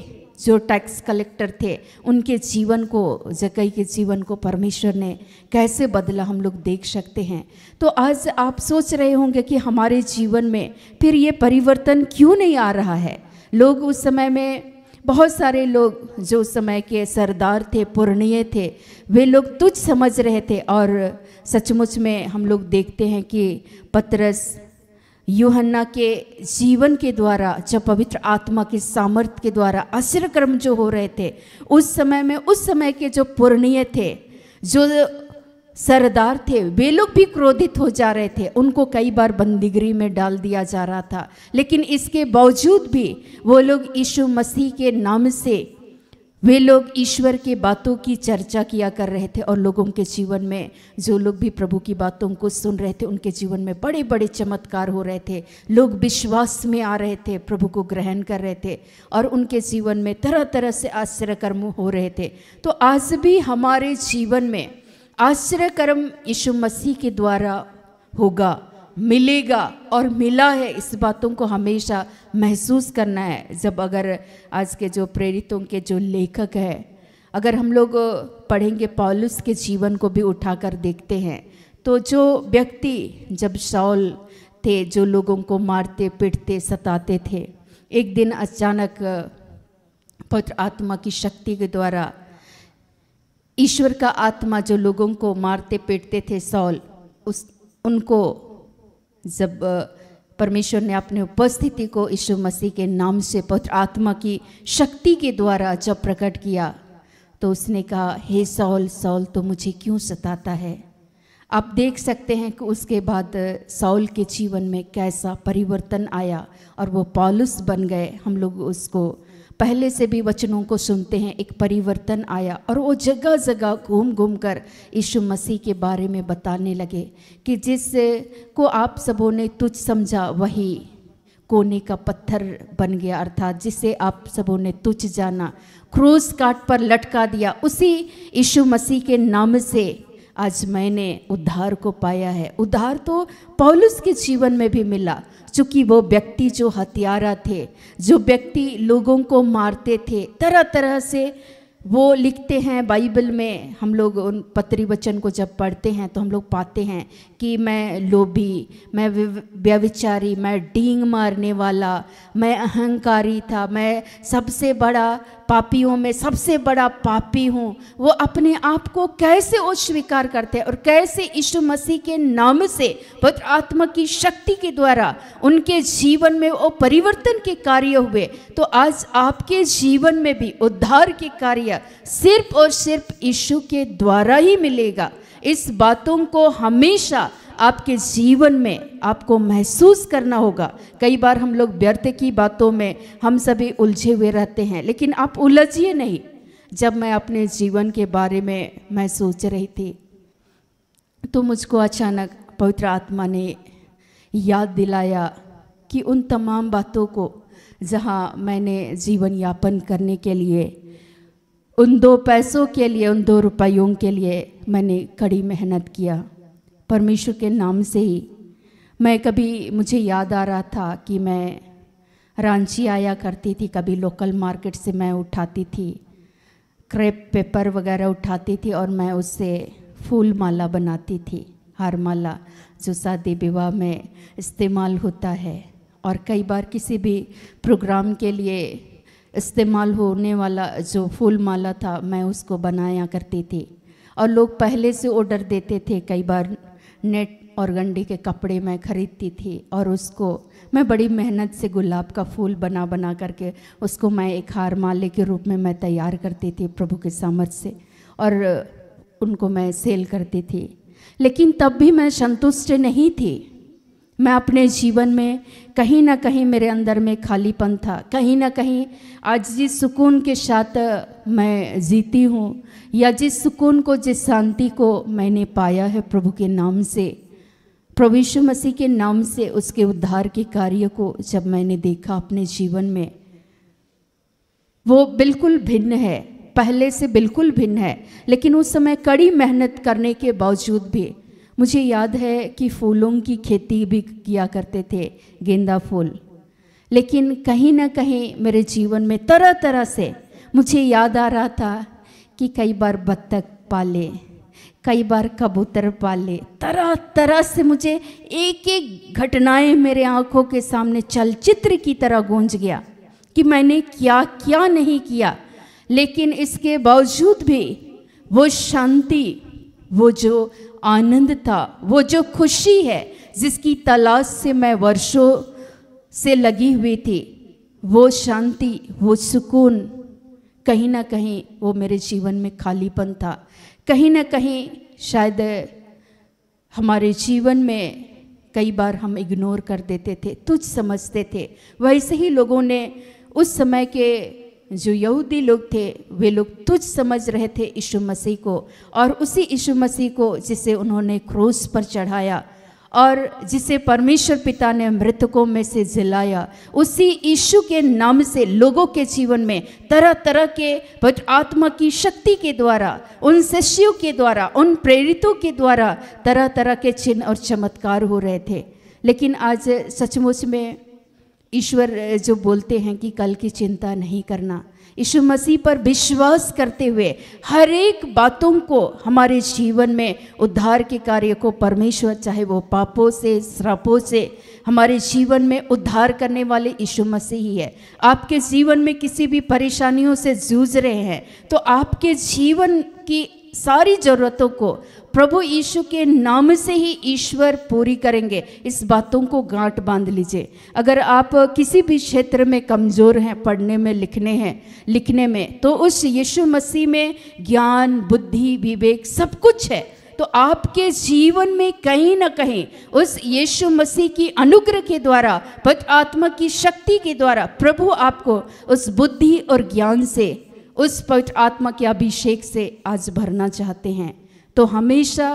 जो टैक्स कलेक्टर थे, उनके जीवन को, जक्कई के जीवन को परमेश्वर ने कैसे बदला हम लोग देख सकते हैं। तो आज आप सोच रहे होंगे कि हमारे जीवन में फिर ये परिवर्तन क्यों नहीं आ रहा है। लोग उस समय में, बहुत सारे लोग जो उस समय के सरदार थे, पुरनिये थे, वे लोग तुच्छ समझ रहे थे। और सचमुच में हम लोग देखते हैं कि पतरस, यूहन्ना के जीवन के द्वारा, जब पवित्र आत्मा के सामर्थ्य के द्वारा आश्चर्य कर्म जो हो रहे थे, उस समय में उस समय के जो पुरनिये थे, जो सरदार थे, वे लोग भी क्रोधित हो जा रहे थे। उनको कई बार बंदीगृह में डाल दिया जा रहा था, लेकिन इसके बावजूद भी वो लोग यीशु मसीह के नाम से, वे लोग ईश्वर के बातों की चर्चा किया कर रहे थे। और लोगों के जीवन में, जो लोग भी प्रभु की बातों को सुन रहे थे, उनके जीवन में बड़े बड़े चमत्कार हो रहे थे। लोग विश्वास में आ रहे थे, प्रभु को ग्रहण कर रहे थे और उनके जीवन में तरह तरह से आश्चर्य कर्म हो रहे थे। तो आज भी हमारे जीवन में आश्चर्य कर्म यीशु मसीह के द्वारा होगा, मिलेगा और मिला है। इस बातों को हमेशा महसूस करना है। जब अगर आज के जो प्रेरितों के जो लेखक है, अगर हम लोग पढ़ेंगे, पौलुस के जीवन को भी उठाकर देखते हैं, तो जो व्यक्ति, जब शाऊल थे जो लोगों को मारते पीटते सताते थे। एक दिन अचानक पवित्र आत्मा की शक्ति के द्वारा ईश्वर का आत्मा जो लोगों को मारते पीटते थे सौल, उनको जब परमेश्वर ने अपने उपस्थिति को यीशु मसीह के नाम से पवित्र आत्मा की शक्ति के द्वारा जब प्रकट किया, तो उसने कहा, हे सौल सौल तो मुझे क्यों सताता है। आप देख सकते हैं कि उसके बाद सौल के जीवन में कैसा परिवर्तन आया और वो पौलुस बन गए। हम लोग उसको पहले से भी वचनों को सुनते हैं, एक परिवर्तन आया और वो जगह जगह घूम घूम कर यीशु मसीह के बारे में बताने लगे कि जिस को आप सबों ने तुच्छ समझा वही कोने का पत्थर बन गया, अर्थात जिसे आप सबों ने तुच्छ जाना, क्रूस काट पर लटका दिया, उसी यीशु मसीह के नाम से आज मैंने उद्धार को पाया है। उद्धार तो पौलुस के जीवन में भी मिला, चूँकि वो व्यक्ति जो हत्यारा थे, जो व्यक्ति लोगों को मारते थे, तरह तरह से वो लिखते हैं बाइबल में। हम लोग उन पत्री वचन को जब पढ़ते हैं तो हम लोग पाते हैं कि मैं लोभी, मैं व्यभिचारी, मैं डींग मारने वाला, मैं अहंकारी था, मैं सबसे बड़ा पापियों में सबसे बड़ा पापी हूँ। वो अपने आप को कैसे अस्वीकार करते हैं और कैसे यीशु मसीह के नाम से पवित्र आत्मा की शक्ति के द्वारा उनके जीवन में वो परिवर्तन के कार्य हुए। तो आज आपके जीवन में भी उद्धार के कार्य सिर्फ और सिर्फ यीशु के द्वारा ही मिलेगा। इस बातों को हमेशा आपके जीवन में आपको महसूस करना होगा। कई बार हम लोग व्यर्थ की बातों में हम सभी उलझे हुए रहते हैं, लेकिन आप उलझिए नहीं। जब मैं अपने जीवन के बारे में मैं सोच रही थी तो मुझको अचानक पवित्र आत्मा ने याद दिलाया कि उन तमाम बातों को जहाँ मैंने जीवन यापन करने के लिए, उन 2 पैसों के लिए, उन 2 रुपयों के लिए मैंने कड़ी मेहनत किया परमेश्वर के नाम से ही। मैं कभी, मुझे याद आ रहा था कि मैं रांची आया करती थी, कभी लोकल मार्केट से मैं उठाती थी क्रेप पेपर वगैरह उठाती थी और मैं उससे फूल माला बनाती थी, हार माला जो शादी विवाह में इस्तेमाल होता है। और कई बार किसी भी प्रोग्राम के लिए इस्तेमाल होने वाला जो फूल माला था मैं उसको बनाया करती थी और लोग पहले से ऑर्डर देते थे। कई बार नेट और गंडी के कपड़े मैं खरीदती थी और उसको मैं बड़ी मेहनत से गुलाब का फूल बना बना करके उसको मैं एक हार माले के रूप में मैं तैयार करती थी प्रभु के सामर्थ से, और उनको मैं सेल करती थी। लेकिन तब भी मैं संतुष्ट नहीं थी। मैं अपने जीवन में कहीं ना कहीं मेरे अंदर में खालीपन था, कहीं ना कहीं आज जिस सुकून के साथ मैं जीती हूँ या जिस सुकून को, जिस शांति को मैंने पाया है प्रभु के नाम से, प्रभु यीशु मसीह के नाम से, उसके उद्धार के कार्य को जब मैंने देखा अपने जीवन में, वो बिल्कुल भिन्न है, पहले से बिल्कुल भिन्न है। लेकिन उस समय कड़ी मेहनत करने के बावजूद भी मुझे याद है कि फूलों की खेती भी किया करते थे, गेंदा फूल। लेकिन कहीं ना कहीं मेरे जीवन में तरह तरह से मुझे याद आ रहा था कि कई बार बत्तख पाले, कई बार कबूतर पाले, तरह तरह से मुझे एक एक घटनाएं मेरे आंखों के सामने चलचित्र की तरह गूंज गया कि मैंने क्या क्या नहीं किया। लेकिन इसके बावजूद भी वो शांति, वो जो आनंद था, वो जो खुशी है जिसकी तलाश से मैं वर्षों से लगी हुई थी, वो शांति, वो सुकून, कहीं ना कहीं वो मेरे जीवन में खालीपन था। कहीं ना कहीं शायद हमारे जीवन में कई बार हम इग्नोर कर देते थे, तुच्छ समझते थे। वैसे ही लोगों ने, उस समय के जो यहूदी लोग थे, वे लोग तुच्छ समझ रहे थे यीशु मसीह को, और उसी यीशु मसीह को जिसे उन्होंने क्रूस पर चढ़ाया और जिसे परमेश्वर पिता ने मृतकों में से जिलाया, उसी यीशु के नाम से लोगों के जीवन में तरह तरह के पवित्र आत्मा की शक्ति के द्वारा, उन शिष्यों के द्वारा, उन प्रेरितों के द्वारा तरह तरह के चिन्ह और चमत्कार हो रहे थे। लेकिन आज सचमुच में ईश्वर जो बोलते हैं कि कल की चिंता नहीं करना, यीशु मसीह पर विश्वास करते हुए हर एक बातों को हमारे जीवन में उद्धार के कार्य को परमेश्वर, चाहे वो पापों से, श्रापों से हमारे जीवन में उद्धार करने वाले यीशु मसीह ही है। आपके जीवन में किसी भी परेशानियों से जूझ रहे हैं तो आपके जीवन की सारी ज़रूरतों को प्रभु यीशु के नाम से ही ईश्वर पूरी करेंगे। इस बातों को गांठ बांध लीजिए। अगर आप किसी भी क्षेत्र में कमज़ोर हैं, पढ़ने में, लिखने में, तो उस यीशु मसीह में ज्ञान, बुद्धि, विवेक सब कुछ है। तो आपके जीवन में कहीं ना कहीं उस यीशु मसीह की अनुग्रह के द्वारा, पवित्र आत्मा की शक्ति के द्वारा प्रभु आपको उस बुद्धि और ज्ञान से, उस पवित्र आत्मा के अभिषेक से आज भरना चाहते हैं। तो हमेशा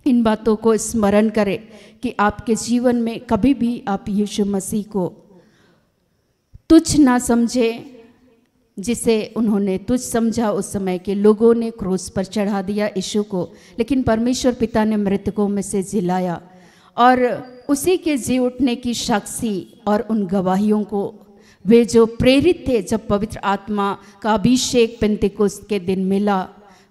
इन बातों को स्मरण करें कि आपके जीवन में कभी भी आप यीशु मसीह को तुच्छ ना समझें, जिसे उन्होंने तुच्छ समझा। उस समय के लोगों ने क्रूस पर चढ़ा दिया यीशु को, लेकिन परमेश्वर पिता ने मृतकों में से जिलाया और उसी के जी उठने की साक्षी और उन गवाहियों को वे जो प्रेरित थे, जब पवित्र आत्मा का अभिषेक पेंतिकुस्त के दिन मिला,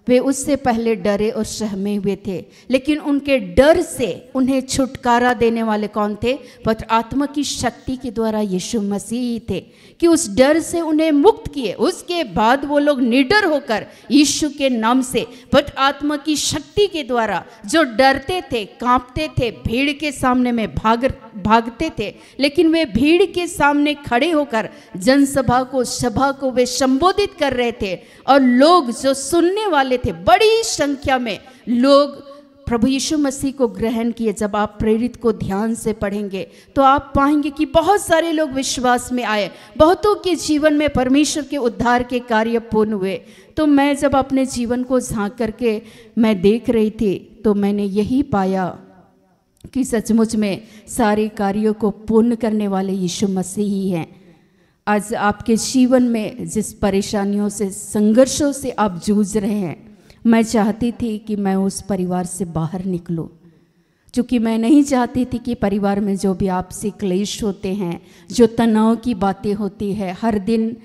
वे उससे पहले डरे और सहमे हुए थे, लेकिन उनके डर से उन्हें छुटकारा देने वाले कौन थे? पवित्र आत्मा की शक्ति के द्वारा यीशु मसीह ही थे, कि उस डर से उन्हें मुक्त किए। उसके बाद वो लोग निडर होकर यीशु के नाम से, पवित्र आत्मा की शक्ति के द्वारा, जो डरते थे, कांपते थे, भीड़ के सामने में भागते थे, लेकिन वे भीड़ के सामने खड़े होकर जनसभा को, सभा को वे संबोधित कर रहे थे। और लोग जो सुनने वाले थे, बड़ी संख्या में लोग प्रभु यीशु मसीह को ग्रहण किए। जब आप प्रेरित को ध्यान से पढ़ेंगे तो आप पाएंगे कि बहुत सारे लोग विश्वास में आए, बहुतों के जीवन में परमेश्वर के उद्धार के कार्य पूर्ण हुए। तो मैं जब अपने जीवन को झांक करके मैं देख रही थी तो मैंने यही पाया कि सचमुच में सारे कार्यों को पूर्ण करने वाले यीशु मसीह ही हैं। आज आपके जीवन में जिस परेशानियों से, संघर्षों से आप जूझ रहे हैं, मैं चाहती थी कि मैं उस परिवार से बाहर निकलूं, क्योंकि मैं नहीं चाहती थी कि परिवार में जो भी आपसी क्लेश होते हैं, जो तनाव की बातें होती है, हर दिन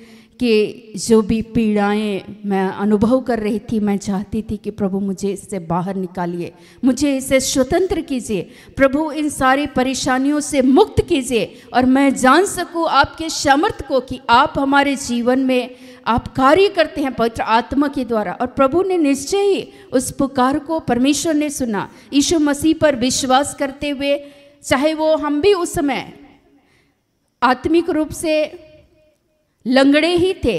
के जो भी पीड़ाएं मैं अनुभव कर रही थी, मैं चाहती थी कि प्रभु मुझे इससे बाहर निकालिए, मुझे इससे स्वतंत्र कीजिए, प्रभु इन सारी परेशानियों से मुक्त कीजिए और मैं जान सकूं आपके सामर्थ्य को कि आप हमारे जीवन में आप कार्य करते हैं पवित्र आत्मा के द्वारा। और प्रभु ने निश्चय ही उस पुकार को, परमेश्वर ने सुना। यीशु मसीह पर विश्वास करते हुए, चाहे वो हम भी उस समय आत्मिक रूप से लंगड़े ही थे,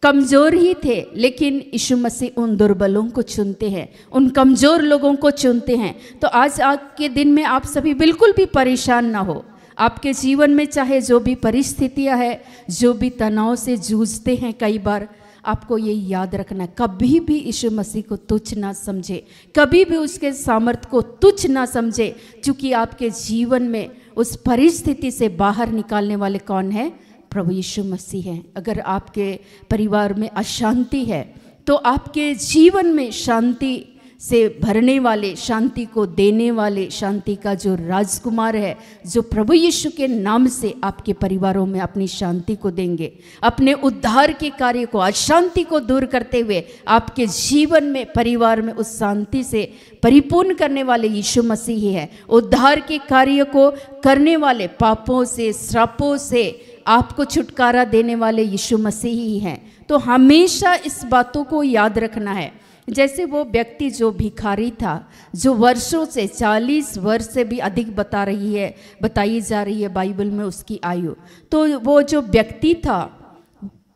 कमज़ोर ही थे, लेकिन यीशु मसीह उन दुर्बलों को चुनते हैं, उन कमज़ोर लोगों को चुनते हैं। तो आज के दिन में आप सभी बिल्कुल भी परेशान ना हो। आपके जीवन में चाहे जो भी परिस्थितियां हैं, जो भी तनाव से जूझते हैं, कई बार आपको ये याद रखना, कभी भी यीशु मसीह को तुच्छ ना समझे, कभी भी उसके सामर्थ्य को तुच्छ ना समझे, क्योंकि आपके जीवन में उस परिस्थिति से बाहर निकालने वाले कौन है? प्रभु यीशु मसीह है। अगर आपके परिवार में अशांति है तो आपके जीवन में शांति से भरने वाले, शांति को देने वाले, शांति का जो राजकुमार है, जो प्रभु यीशु के नाम से आपके परिवारों में अपनी शांति को देंगे, अपने उद्धार के कार्य को, अशांति को दूर करते हुए आपके जीवन में, परिवार में उस शांति से परिपूर्ण करने वाले यीशु मसीह ही है। उद्धार के कार्य को करने वाले, पापों से, श्रापों से आपको छुटकारा देने वाले यीशु मसीह ही हैं। तो हमेशा इस बातों को याद रखना है। जैसे वो व्यक्ति जो भिखारी था, जो वर्षों से, 40 वर्ष से भी अधिक बताई जा रही है बाइबल में उसकी आयु, तो वो जो व्यक्ति था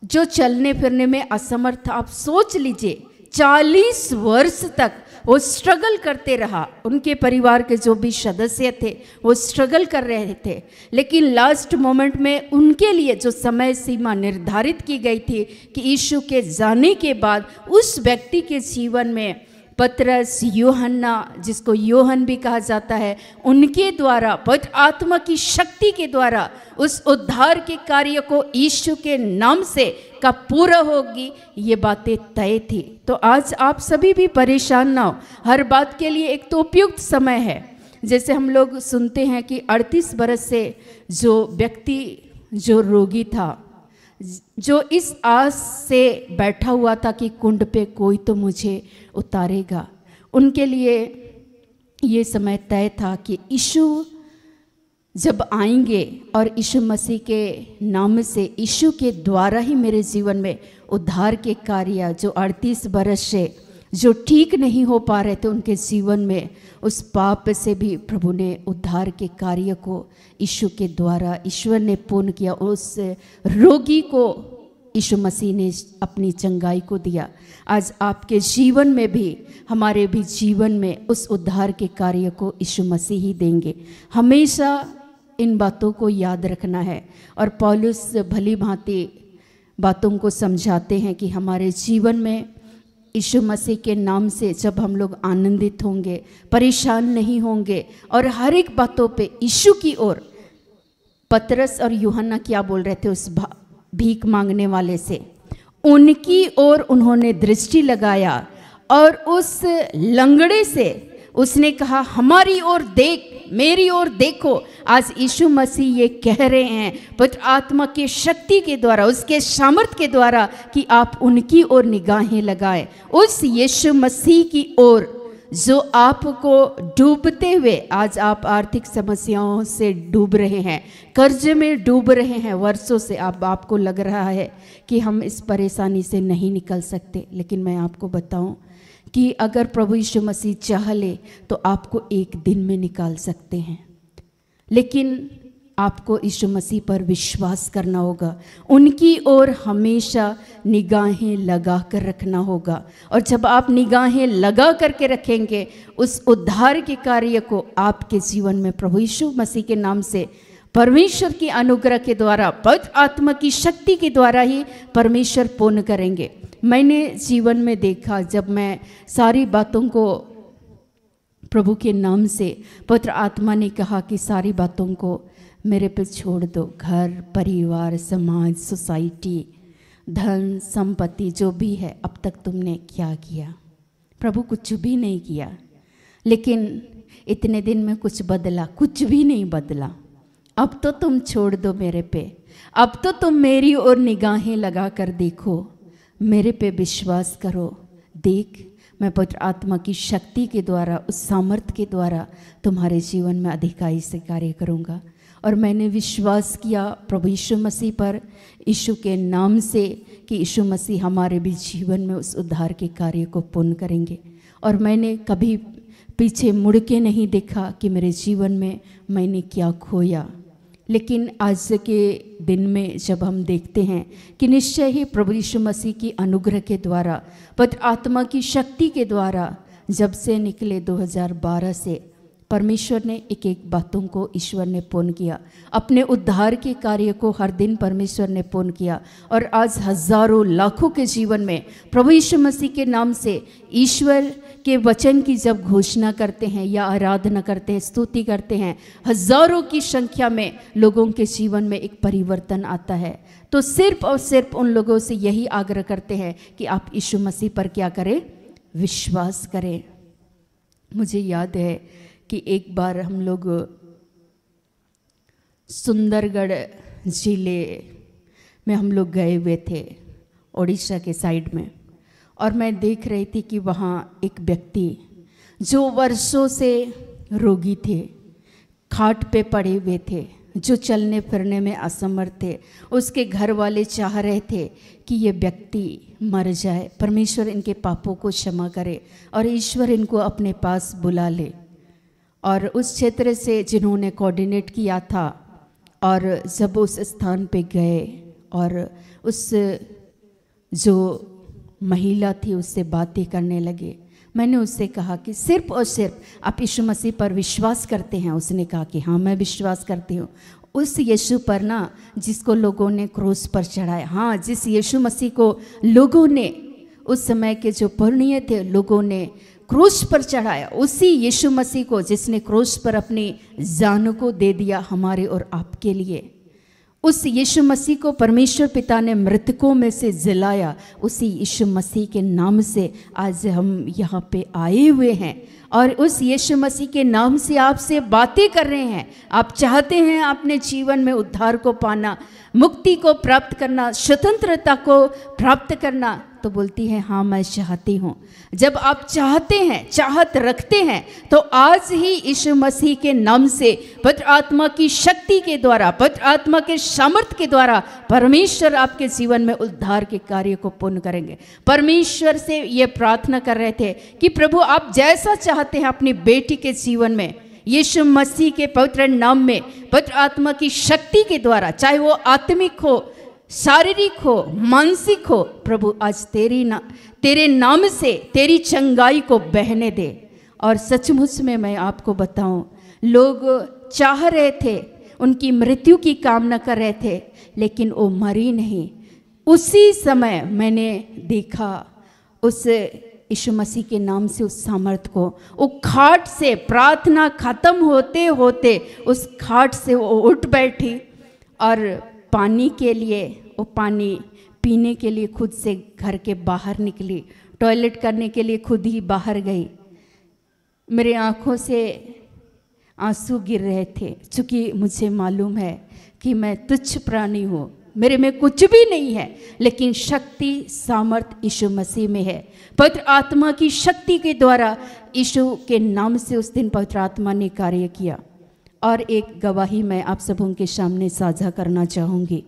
जो चलने फिरने में असमर्थ था, आप सोच लीजिए 40 वर्ष तक वो स्ट्रगल करते रहा। उनके परिवार के जो भी सदस्य थे वो स्ट्रगल कर रहे थे, लेकिन लास्ट मोमेंट में उनके लिए जो समय सीमा निर्धारित की गई थी कि यीशु के जाने के बाद उस व्यक्ति के जीवन में पतरस, यूहन्ना, जिसको योहन भी कहा जाता है, उनके द्वारा, पवित्र आत्मा की शक्ति के द्वारा उस उद्धार के कार्य को यीशु के नाम से का पूरा होगी, ये बातें तय थी। तो आज आप सभी भी परेशान ना हो, हर बात के लिए एक तो उपयुक्त समय है। जैसे हम लोग सुनते हैं कि 38 बरस से जो व्यक्ति जो रोगी था, जो इस आस से बैठा हुआ था कि कुंड पे कोई तो मुझे उतारेगा, उनके लिए ये समय तय था कि यीशु जब आएंगे और यीशु मसीह के नाम से, यीशु के द्वारा ही मेरे जीवन में उद्धार के कार्य जो 38 बरस से जो ठीक नहीं हो पा रहे थे उनके जीवन में, उस पाप से भी प्रभु ने उद्धार के कार्य को यीशु के द्वारा ईश्वर ने पूर्ण किया। उस रोगी को यीशु मसीह ने अपनी चंगाई को दिया। आज आपके जीवन में भी, हमारे भी जीवन में उस उद्धार के कार्य को यीशु मसीह ही देंगे। हमेशा इन बातों को याद रखना है। और पौलुस भली भांति बातों को समझाते हैं कि हमारे जीवन में यीशु मसीह के नाम से जब हम लोग आनंदित होंगे, परेशान नहीं होंगे और हर एक बातों पे यीशु की ओर, पतरस और यूहन्ना क्या बोल रहे थे उस भीख मांगने वाले से, उनकी ओर उन्होंने दृष्टि लगाया और उस लंगड़े से उसने कहा हमारी ओर देख, मेरी ओर देखो। आज यीशु मसीह ये कह रहे हैं पवित्र आत्मा की शक्ति के द्वारा, उसके सामर्थ्य के द्वारा कि आप उनकी ओर निगाहें लगाएं, उस यीशु मसीह की ओर जो आपको डूबते हुए, आज आप आर्थिक समस्याओं से डूब रहे हैं, कर्ज में डूब रहे हैं वर्षों से, आपको लग रहा है कि हम इस परेशानी से नहीं निकल सकते। लेकिन मैं आपको बताऊं कि अगर प्रभु यीशु मसीह चाह ले तो आपको एक दिन में निकाल सकते हैं। लेकिन आपको यीशु मसीह पर विश्वास करना होगा, उनकी ओर हमेशा निगाहें लगा कर रखना होगा। और जब आप निगाहें लगा करके रखेंगे, उस उद्धार के कार्य को आपके जीवन में प्रभु यीशु मसीह के नाम से, परमेश्वर की अनुग्रह के द्वारा, पवित्र आत्मा की शक्ति के द्वारा ही परमेश्वर पूर्ण करेंगे। मैंने जीवन में देखा, जब मैं सारी बातों को प्रभु के नाम से, पवित्र आत्मा ने कहा कि सारी बातों को मेरे पे छोड़ दो, घर परिवार समाज सोसाइटी धन संपत्ति जो भी है, अब तक तुमने क्या किया? प्रभु कुछ भी नहीं किया। लेकिन इतने दिन में कुछ बदला? कुछ भी नहीं बदला। अब तो तुम छोड़ दो मेरे पे, अब तो तुम मेरी ओर निगाहें लगा कर देखो, मेरे पे विश्वास करो। देख, मैं पवित्र आत्मा की शक्ति के द्वारा, उस सामर्थ्य के द्वारा तुम्हारे जीवन में अधिकाई से कार्य करूँगा। और मैंने विश्वास किया प्रभु यीशु मसीह पर, यीशु के नाम से, कि यीशु मसीह हमारे भी जीवन में उस उद्धार के कार्य को पूर्ण करेंगे। और मैंने कभी पीछे मुड़ के नहीं देखा कि मेरे जीवन में मैंने क्या खोया। लेकिन आज के दिन में जब हम देखते हैं कि निश्चय ही प्रभु यीशु मसीह की अनुग्रह के द्वारा, पवित्र आत्मा की शक्ति के द्वारा, जब से निकले 2012 से, परमेश्वर ने एक एक बातों को ईश्वर ने पूर्ण किया। अपने उद्धार के कार्य को हर दिन परमेश्वर ने पूर्ण किया। और आज हजारों लाखों के जीवन में प्रभु यीशु मसीह के नाम से ईश्वर के वचन की जब घोषणा करते हैं या आराधना करते हैं, स्तुति करते हैं, हजारों की संख्या में लोगों के जीवन में एक परिवर्तन आता है। तो सिर्फ और सिर्फ उन लोगों से यही आग्रह करते हैं कि आप यीशु मसीह पर क्या करें? विश्वास करें। मुझे याद है कि एक बार हम लोग सुंदरगढ़ जिले में हम लोग गए हुए थे, उड़ीसा के साइड में। और मैं देख रही थी कि वहाँ एक व्यक्ति जो वर्षों से रोगी थे, खाट पे पड़े हुए थे, जो चलने फिरने में असमर्थ थे, उसके घर वाले चाह रहे थे कि ये व्यक्ति मर जाए, परमेश्वर इनके पापों को क्षमा करे और ईश्वर इनको अपने पास बुला ले। और उस क्षेत्र से जिन्होंने कोऑर्डिनेट किया था, और जब उस स्थान पे गए और उस जो महिला थी उससे बातें करने लगे, मैंने उससे कहा कि सिर्फ और सिर्फ आप यीशु मसीह पर विश्वास करते हैं? उसने कहा कि हाँ, मैं विश्वास करती हूँ। उस यीशु पर ना, जिसको लोगों ने क्रूस पर चढ़ाया, हाँ, जिस यीशु मसीह को लोगों ने, उस समय के जो पुण्य थे, लोगों ने क्रूस पर चढ़ाया, उसी यीशु मसीह को जिसने क्रूस पर अपनी जान को दे दिया हमारे और आपके लिए, उस यीशु मसीह को परमेश्वर पिता ने मृतकों में से जिलाया, उसी यीशु मसीह के नाम से आज हम यहाँ पे आए हुए हैं और उस यीशु मसीह के नाम से आपसे बातें कर रहे हैं। आप चाहते हैं अपने जीवन में उद्धार को पाना, मुक्ति को प्राप्त करना, स्वतंत्रता को प्राप्त करना, तो बोलती है हाँ मैं चाहती हूँ। जब आप चाहते हैं, चाहत रखते हैं, तो आज ही यीशु मसीह के नाम से पवित्र आत्मा की शक्ति के द्वारा, पवित्र आत्मा के सामर्थ्य के द्वारा परमेश्वर आपके जीवन में उद्धार के कार्य को पूर्ण करेंगे। परमेश्वर से ये प्रार्थना कर रहे थे कि प्रभु आप जैसा चाहते हैं अपनी बेटी के जीवन में, यीशु मसीह के पवित्र नाम में पवित्र आत्मा की शक्ति के द्वारा, चाहे वो आत्मिक हो, शारीरिक हो, मानसिक हो, प्रभु आज तेरे नाम से तेरी चंगाई को बहने दे। और सचमुच में मैं आपको बताऊं, लोग चाह रहे थे, उनकी मृत्यु की कामना कर रहे थे, लेकिन वो मरी नहीं। उसी समय मैंने देखा उस यीशु मसीह के नाम से उस सामर्थ को, वो खाट से प्रार्थना खत्म होते होते उस खाट से वो उठ बैठी और पानी के लिए, वो पानी पीने के लिए खुद से घर के बाहर निकली, टॉयलेट करने के लिए खुद ही बाहर गई। मेरे आँखों से आंसू गिर रहे थे, क्योंकि मुझे मालूम है कि मैं तुच्छ प्राणी हूँ, मेरे में कुछ भी नहीं है, लेकिन शक्ति सामर्थ यीशु मसीह में है। पवित्र आत्मा की शक्ति के द्वारा यीशु के नाम से उस दिन पवित्र आत्मा ने कार्य किया। और एक गवाही मैं आप सबों के सामने साझा करना चाहूँगी।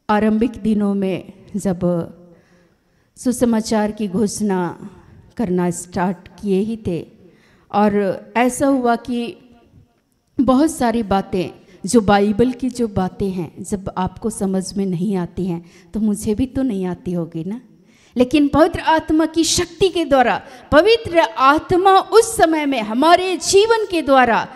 आरंभिक दिनों में जब सुसमाचार की घोषणा करना स्टार्ट किए ही थे, और ऐसा हुआ कि बहुत सारी बातें जो बाइबल की जो बातें हैं, जब आपको समझ में नहीं आती हैं, तो मुझे भी तो नहीं आती होगी ना, लेकिन पवित्र आत्मा की शक्ति के द्वारा, पवित्र आत्मा उस समय में हमारे जीवन के द्वारा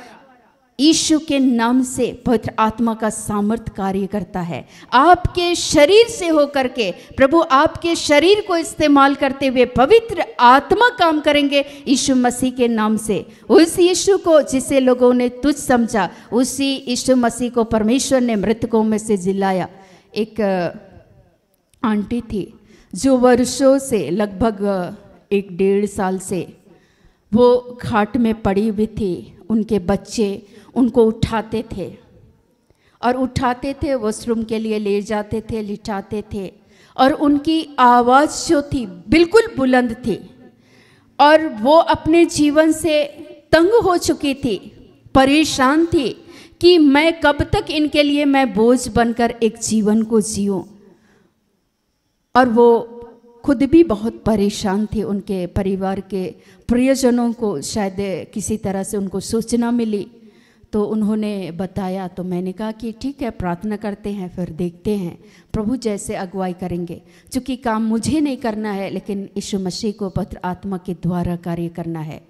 यीशु के नाम से पवित्र आत्मा का सामर्थ कार्य करता है। आपके शरीर से होकर के प्रभु आपके शरीर को इस्तेमाल करते हुए पवित्र आत्मा काम करेंगे यीशु मसीह के नाम से। उस यीशु को जिसे लोगों ने तुच्छ समझा, उसी यीशु मसीह को परमेश्वर ने मृतकों में से जिलाया। एक आंटी थी जो वर्षों से, लगभग 1-1.5 साल से वो खाट में पड़ी हुई थी। उनके बच्चे उनको उठाते थे और उठाते थे, वॉशरूम के लिए ले जाते थे, लिटाते थे, और उनकी आवाज़ जो थी बिल्कुल बुलंद थी, और वो अपने जीवन से तंग हो चुकी थी, परेशान थी कि मैं कब तक इनके लिए मैं बोझ बनकर एक जीवन को जीऊं। और वो खुद भी बहुत परेशान थे। उनके परिवार के प्रियजनों को शायद किसी तरह से उनको सूचना मिली, तो उन्होंने बताया। तो मैंने कहा कि ठीक है, प्रार्थना करते हैं, फिर देखते हैं प्रभु जैसे अगुवाई करेंगे। चूँकि काम मुझे नहीं करना है, लेकिन यीशु मसीह को पवित्र आत्मा के द्वारा कार्य करना है।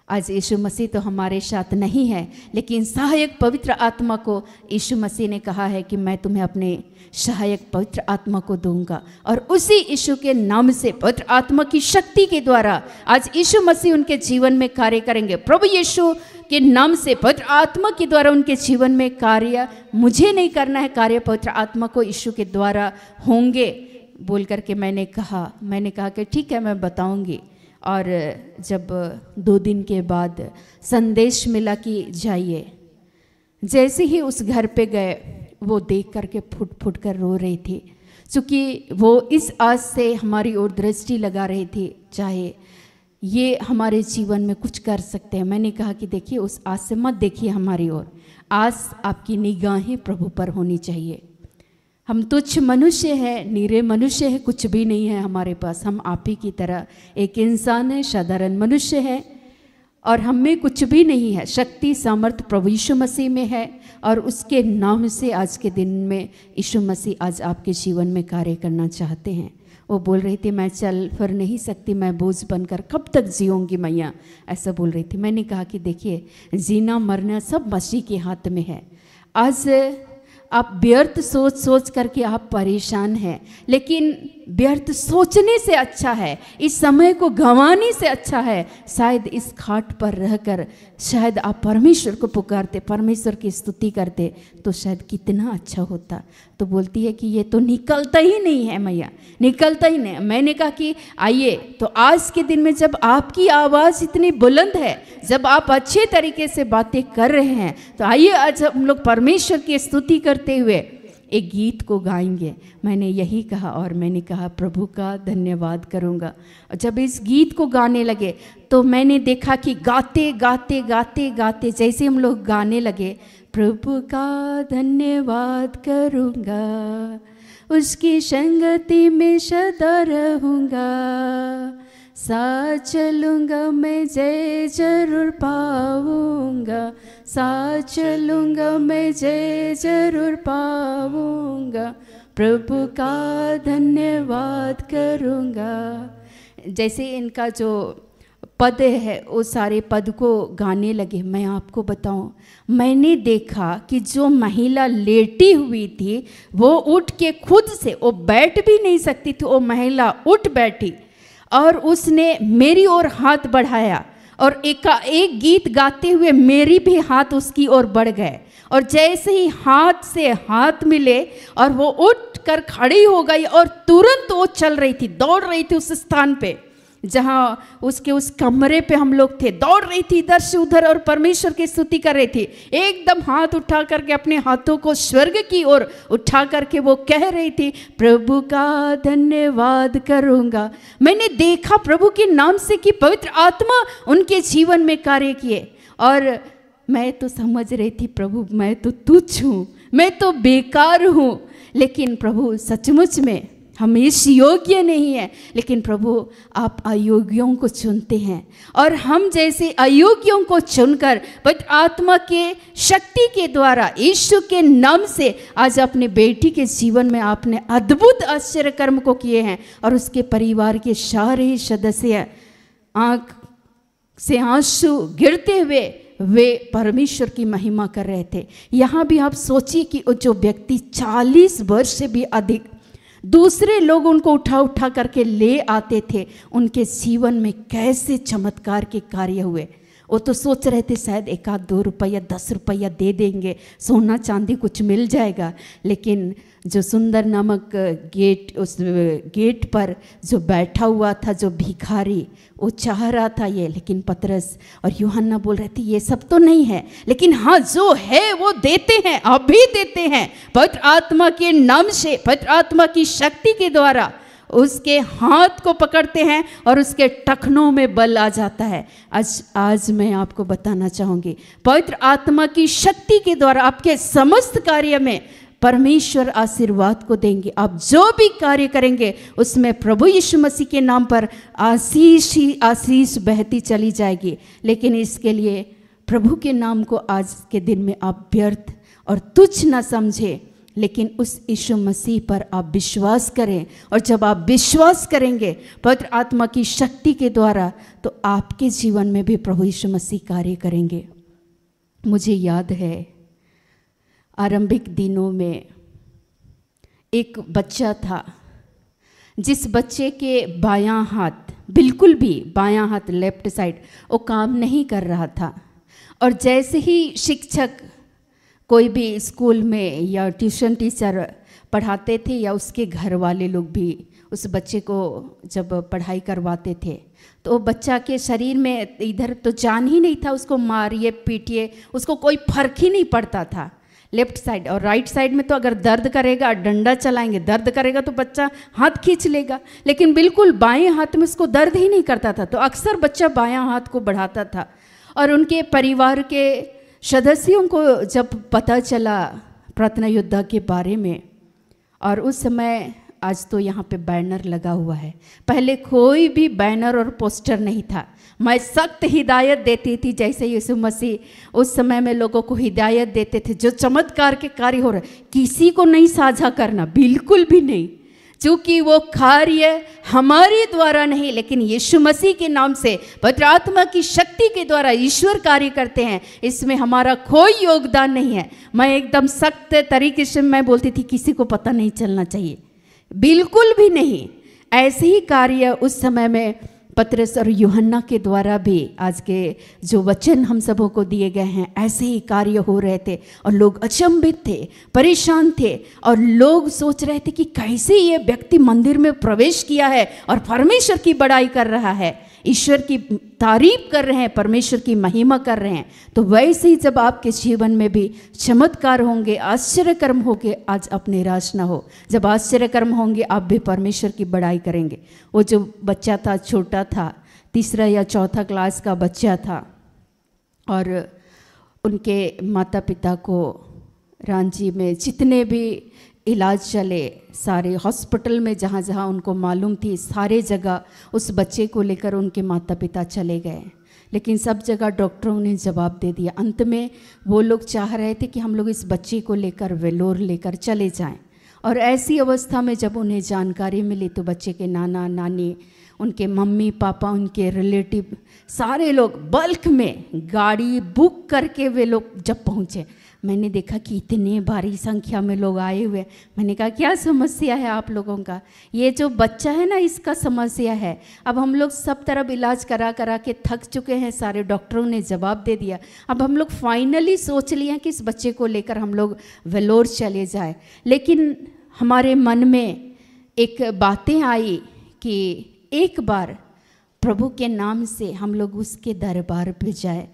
आज यीशु मसीह तो हमारे साथ नहीं है, लेकिन सहायक पवित्र आत्मा को यीशु मसीह ने कहा है कि मैं तुम्हें अपने सहायक पवित्र आत्मा को दूंगा। और उसी यीशु के नाम से पवित्र आत्मा की शक्ति के द्वारा आज यीशु मसीह उनके जीवन में कार्य करेंगे। प्रभु यीशु के नाम से पवित्र आत्मा के द्वारा उनके जीवन में कार्य मुझे नहीं करना है, कार्य पवित्र आत्मा को यीशु के द्वारा होंगे बोल करके मैंने कहा कि ठीक है, मैं बताऊंगी। और जब 2 दिन के बाद संदेश मिला कि जाइए, जैसे ही उस घर पे गए, वो देख करके फुट फुट कर रो रही थी, क्योंकि वो इस आस से हमारी ओर दृष्टि लगा रही थी, चाहे ये हमारे जीवन में कुछ कर सकते हैं। मैंने कहा कि देखिए, उस आस से मत देखिए हमारी ओर, आस आपकी निगाहें प्रभु पर होनी चाहिए। हम तुच्छ मनुष्य हैं, नीरे मनुष्य हैं, कुछ भी नहीं है हमारे पास। हम आप ही की तरह एक इंसान है, साधारण मनुष्य है, और हम में कुछ भी नहीं है। शक्ति सामर्थ प्रभु यीशु मसीह में है, और उसके नाम से आज के दिन में यीशु मसीह आज आपके जीवन में कार्य करना चाहते हैं। वो बोल रही थी, मैं चल फिर नहीं सकती, मैं बोझ बनकर कब तक जीऊँगी मैया, ऐसा बोल रही थी। मैंने कहा कि देखिए, जीना मरना सब मसीह के हाथ में है। आज आप व्यर्थ सोच सोच करके आप परेशान हैं, लेकिन व्यर्थ सोचने से अच्छा है, इस समय को गंवाने से अच्छा है शायद इस खाट पर रहकर शायद आप परमेश्वर को पुकारते, परमेश्वर की स्तुति करते तो शायद कितना अच्छा होता। तो बोलती है कि ये तो निकलता ही नहीं है मैया, निकलता ही नहीं। मैंने कहा कि आइए, तो आज के दिन में जब आपकी आवाज़ इतनी बुलंद है, जब आप अच्छे तरीके से बातें कर रहे हैं, तो आइए आज हम लोग परमेश्वर की स्तुति करते हुए एक गीत को गाएंगे। मैंने यही कहा और मैंने कहा प्रभु का धन्यवाद करूँगा। जब इस गीत को गाने लगे तो मैंने देखा कि गाते गाते गाते गाते जैसे हम लोग गाने लगे, प्रभु का धन्यवाद करूँगा, उसकी संगति में सदा रहूँगा, साथ चलूँगा मैं जय जरूर पाऊँगा, साथ चलूँगा मैं जय जरूर पाऊँगा, प्रभु का धन्यवाद करूँगा। जैसे इनका जो पद है वो सारे पद को गाने लगे। मैं आपको बताऊं, मैंने देखा कि जो महिला लेटी हुई थी वो उठ के खुद से, वो बैठ भी नहीं सकती थी, वो महिला उठ बैठी और उसने मेरी ओर हाथ बढ़ाया और एक गीत गाते हुए मेरी भी हाथ उसकी ओर बढ़ गए और जैसे ही हाथ से हाथ मिले और वो उठ कर खड़ी हो गई और तुरंत वो चल रही थी, दौड़ रही थी उस स्थान पे जहाँ उसके उस कमरे पे हम लोग थे, दौड़ रही थी इधर से उधर और परमेश्वर की स्तुति कर रही थी। एकदम हाथ उठा करके अपने हाथों को स्वर्ग की ओर उठा करके वो कह रही थी प्रभु का धन्यवाद करूँगा। मैंने देखा प्रभु के नाम से कि पवित्र आत्मा उनके जीवन में कार्य किए और मैं तो समझ रही थी प्रभु मैं तो तुच्छ हूँ, मैं तो बेकार हूँ, लेकिन प्रभु सचमुच में हम इस योग्य नहीं है, लेकिन प्रभु आप अयोग्यों को चुनते हैं और हम जैसे अयोग्यों को चुनकर पवित्र आत्मा के शक्ति के द्वारा यीशु के नाम से आज अपने बेटी के जीवन में आपने अद्भुत आश्चर्य कर्म को किए हैं और उसके परिवार के सारे सदस्य आँख से आंसू गिरते हुए वे परमेश्वर की महिमा कर रहे थे। यहाँ भी आप सोचिए कि वो जो व्यक्ति 40 वर्ष से भी अधिक दूसरे लोग उनको उठा उठा करके ले आते थे, उनके जीवन में कैसे चमत्कार के कार्य हुए। वो तो सोच रहे थे शायद 1-2 रुपया 10 रुपया दे देंगे, सोना चांदी कुछ मिल जाएगा, लेकिन जो सुंदर नामक गेट, उस गेट पर जो बैठा हुआ था जो भिखारी, वो चाह रहा था ये, लेकिन पतरस और यूहन्ना बोल रहे थे ये सब तो नहीं है, लेकिन हाँ जो है वो देते हैं, अभी देते हैं पवित्र आत्मा के नाम से, पवित्र आत्मा की शक्ति के द्वारा उसके हाथ को पकड़ते हैं और उसके टखनों में बल आ जाता है। आज मैं आपको बताना चाहूँगी पवित्र आत्मा की शक्ति के द्वारा आपके समस्त कार्य में परमेश्वर आशीर्वाद को देंगे। आप जो भी कार्य करेंगे उसमें प्रभु यीशु मसीह के नाम पर आशीष ही आशीष बहती चली जाएगी। लेकिन इसके लिए प्रभु के नाम को आज के दिन में आप व्यर्थ और तुच्छ न समझें, लेकिन उस यीशु मसीह पर आप विश्वास करें और जब आप विश्वास करेंगे पवित्र आत्मा की शक्ति के द्वारा तो आपके जीवन में भी प्रभु यीशु मसीह कार्य करेंगे। मुझे याद है आरंभिक दिनों में एक बच्चा था जिस बच्चे के बायां हाथ, बिल्कुल भी बायां हाथ लेफ्ट साइड वो काम नहीं कर रहा था और जैसे ही शिक्षक कोई भी स्कूल में या ट्यूशन टीचर पढ़ाते थे या उसके घर वाले लोग भी उस बच्चे को जब पढ़ाई करवाते थे तो बच्चा के शरीर में इधर तो जान ही नहीं था, उसको मारिए पीटिए उसको कोई फर्क ही नहीं पड़ता था। लेफ्ट साइड और राइट साइड में तो अगर दर्द करेगा डंडा चलाएंगे, दर्द करेगा तो बच्चा हाथ खींच लेगा, लेकिन बिल्कुल बाएं हाथ में उसको दर्द ही नहीं करता था। तो अक्सर बच्चा बायां हाथ को बढ़ाता था और उनके परिवार के सदस्यों को जब पता चला प्रार्थना योद्धा के बारे में, और उस समय आज तो यहाँ पे बैनर लगा हुआ है, पहले कोई भी बैनर और पोस्टर नहीं था। मैं सख्त हिदायत देती थी, जैसे यीशु मसीह उस समय में लोगों को हिदायत देते थे जो चमत्कार के कार्य हो रहे किसी को नहीं साझा करना, बिल्कुल भी नहीं। क्योंकि वो कार्य हमारे द्वारा नहीं लेकिन यीशु मसीह के नाम से पवित्र आत्मा की शक्ति के द्वारा ईश्वर कार्य करते हैं। इसमें हमारा कोई योगदान नहीं है। मैं एकदम सख्त तरीके से मैं बोलती थी किसी को पता नहीं चलना चाहिए, बिल्कुल भी नहीं। ऐसे ही कार्य उस समय में पतरस और यूहन्ना के द्वारा भी आज के जो वचन हम सबों को दिए गए हैं ऐसे ही कार्य हो रहे थे और लोग अचंभित थे, परेशान थे और लोग सोच रहे थे कि कैसे ये व्यक्ति मंदिर में प्रवेश किया है और परमेश्वर की बड़ाई कर रहा है, ईश्वर की तारीफ कर रहे हैं, परमेश्वर की महिमा कर रहे हैं। तो वैसे ही जब आपके जीवन में भी चमत्कार होंगे, आश्चर्यकर्म होंगे, आज आप निराश ना हो। जब आश्चर्यकर्म होंगे आप भी परमेश्वर की बड़ाई करेंगे। वो जो बच्चा था, छोटा था, 3रा या 4था क्लास का बच्चा था और उनके माता पिता को रांची में जितने भी इलाज चले, सारे हॉस्पिटल में जहाँ जहाँ उनको मालूम थी सारे जगह उस बच्चे को लेकर उनके माता पिता चले गए, लेकिन सब जगह डॉक्टरों ने जवाब दे दिया। अंत में वो लोग चाह रहे थे कि हम लोग इस बच्चे को लेकर वेलोर लेकर चले जाएं। और ऐसी अवस्था में जब उन्हें जानकारी मिली तो बच्चे के नाना नानी, उनके मम्मी पापा, उनके रिलेटिव सारे लोग बल्क में गाड़ी बुक करके वे लोग जब पहुँचे, मैंने देखा कि इतने भारी संख्या में लोग आए हुए। मैंने कहा क्या समस्या है आप लोगों का? ये जो बच्चा है ना इसका समस्या है। अब हम लोग सब तरफ इलाज करा करा के थक चुके हैं, सारे डॉक्टरों ने जवाब दे दिया। अब हम लोग फाइनली सोच लिए कि इस बच्चे को लेकर हम लोग वेलोर चले जाए। लेकिन हमारे मन में एक बातें आई कि एक बार प्रभु के नाम से हम लोग उसके दरबार पे जाए,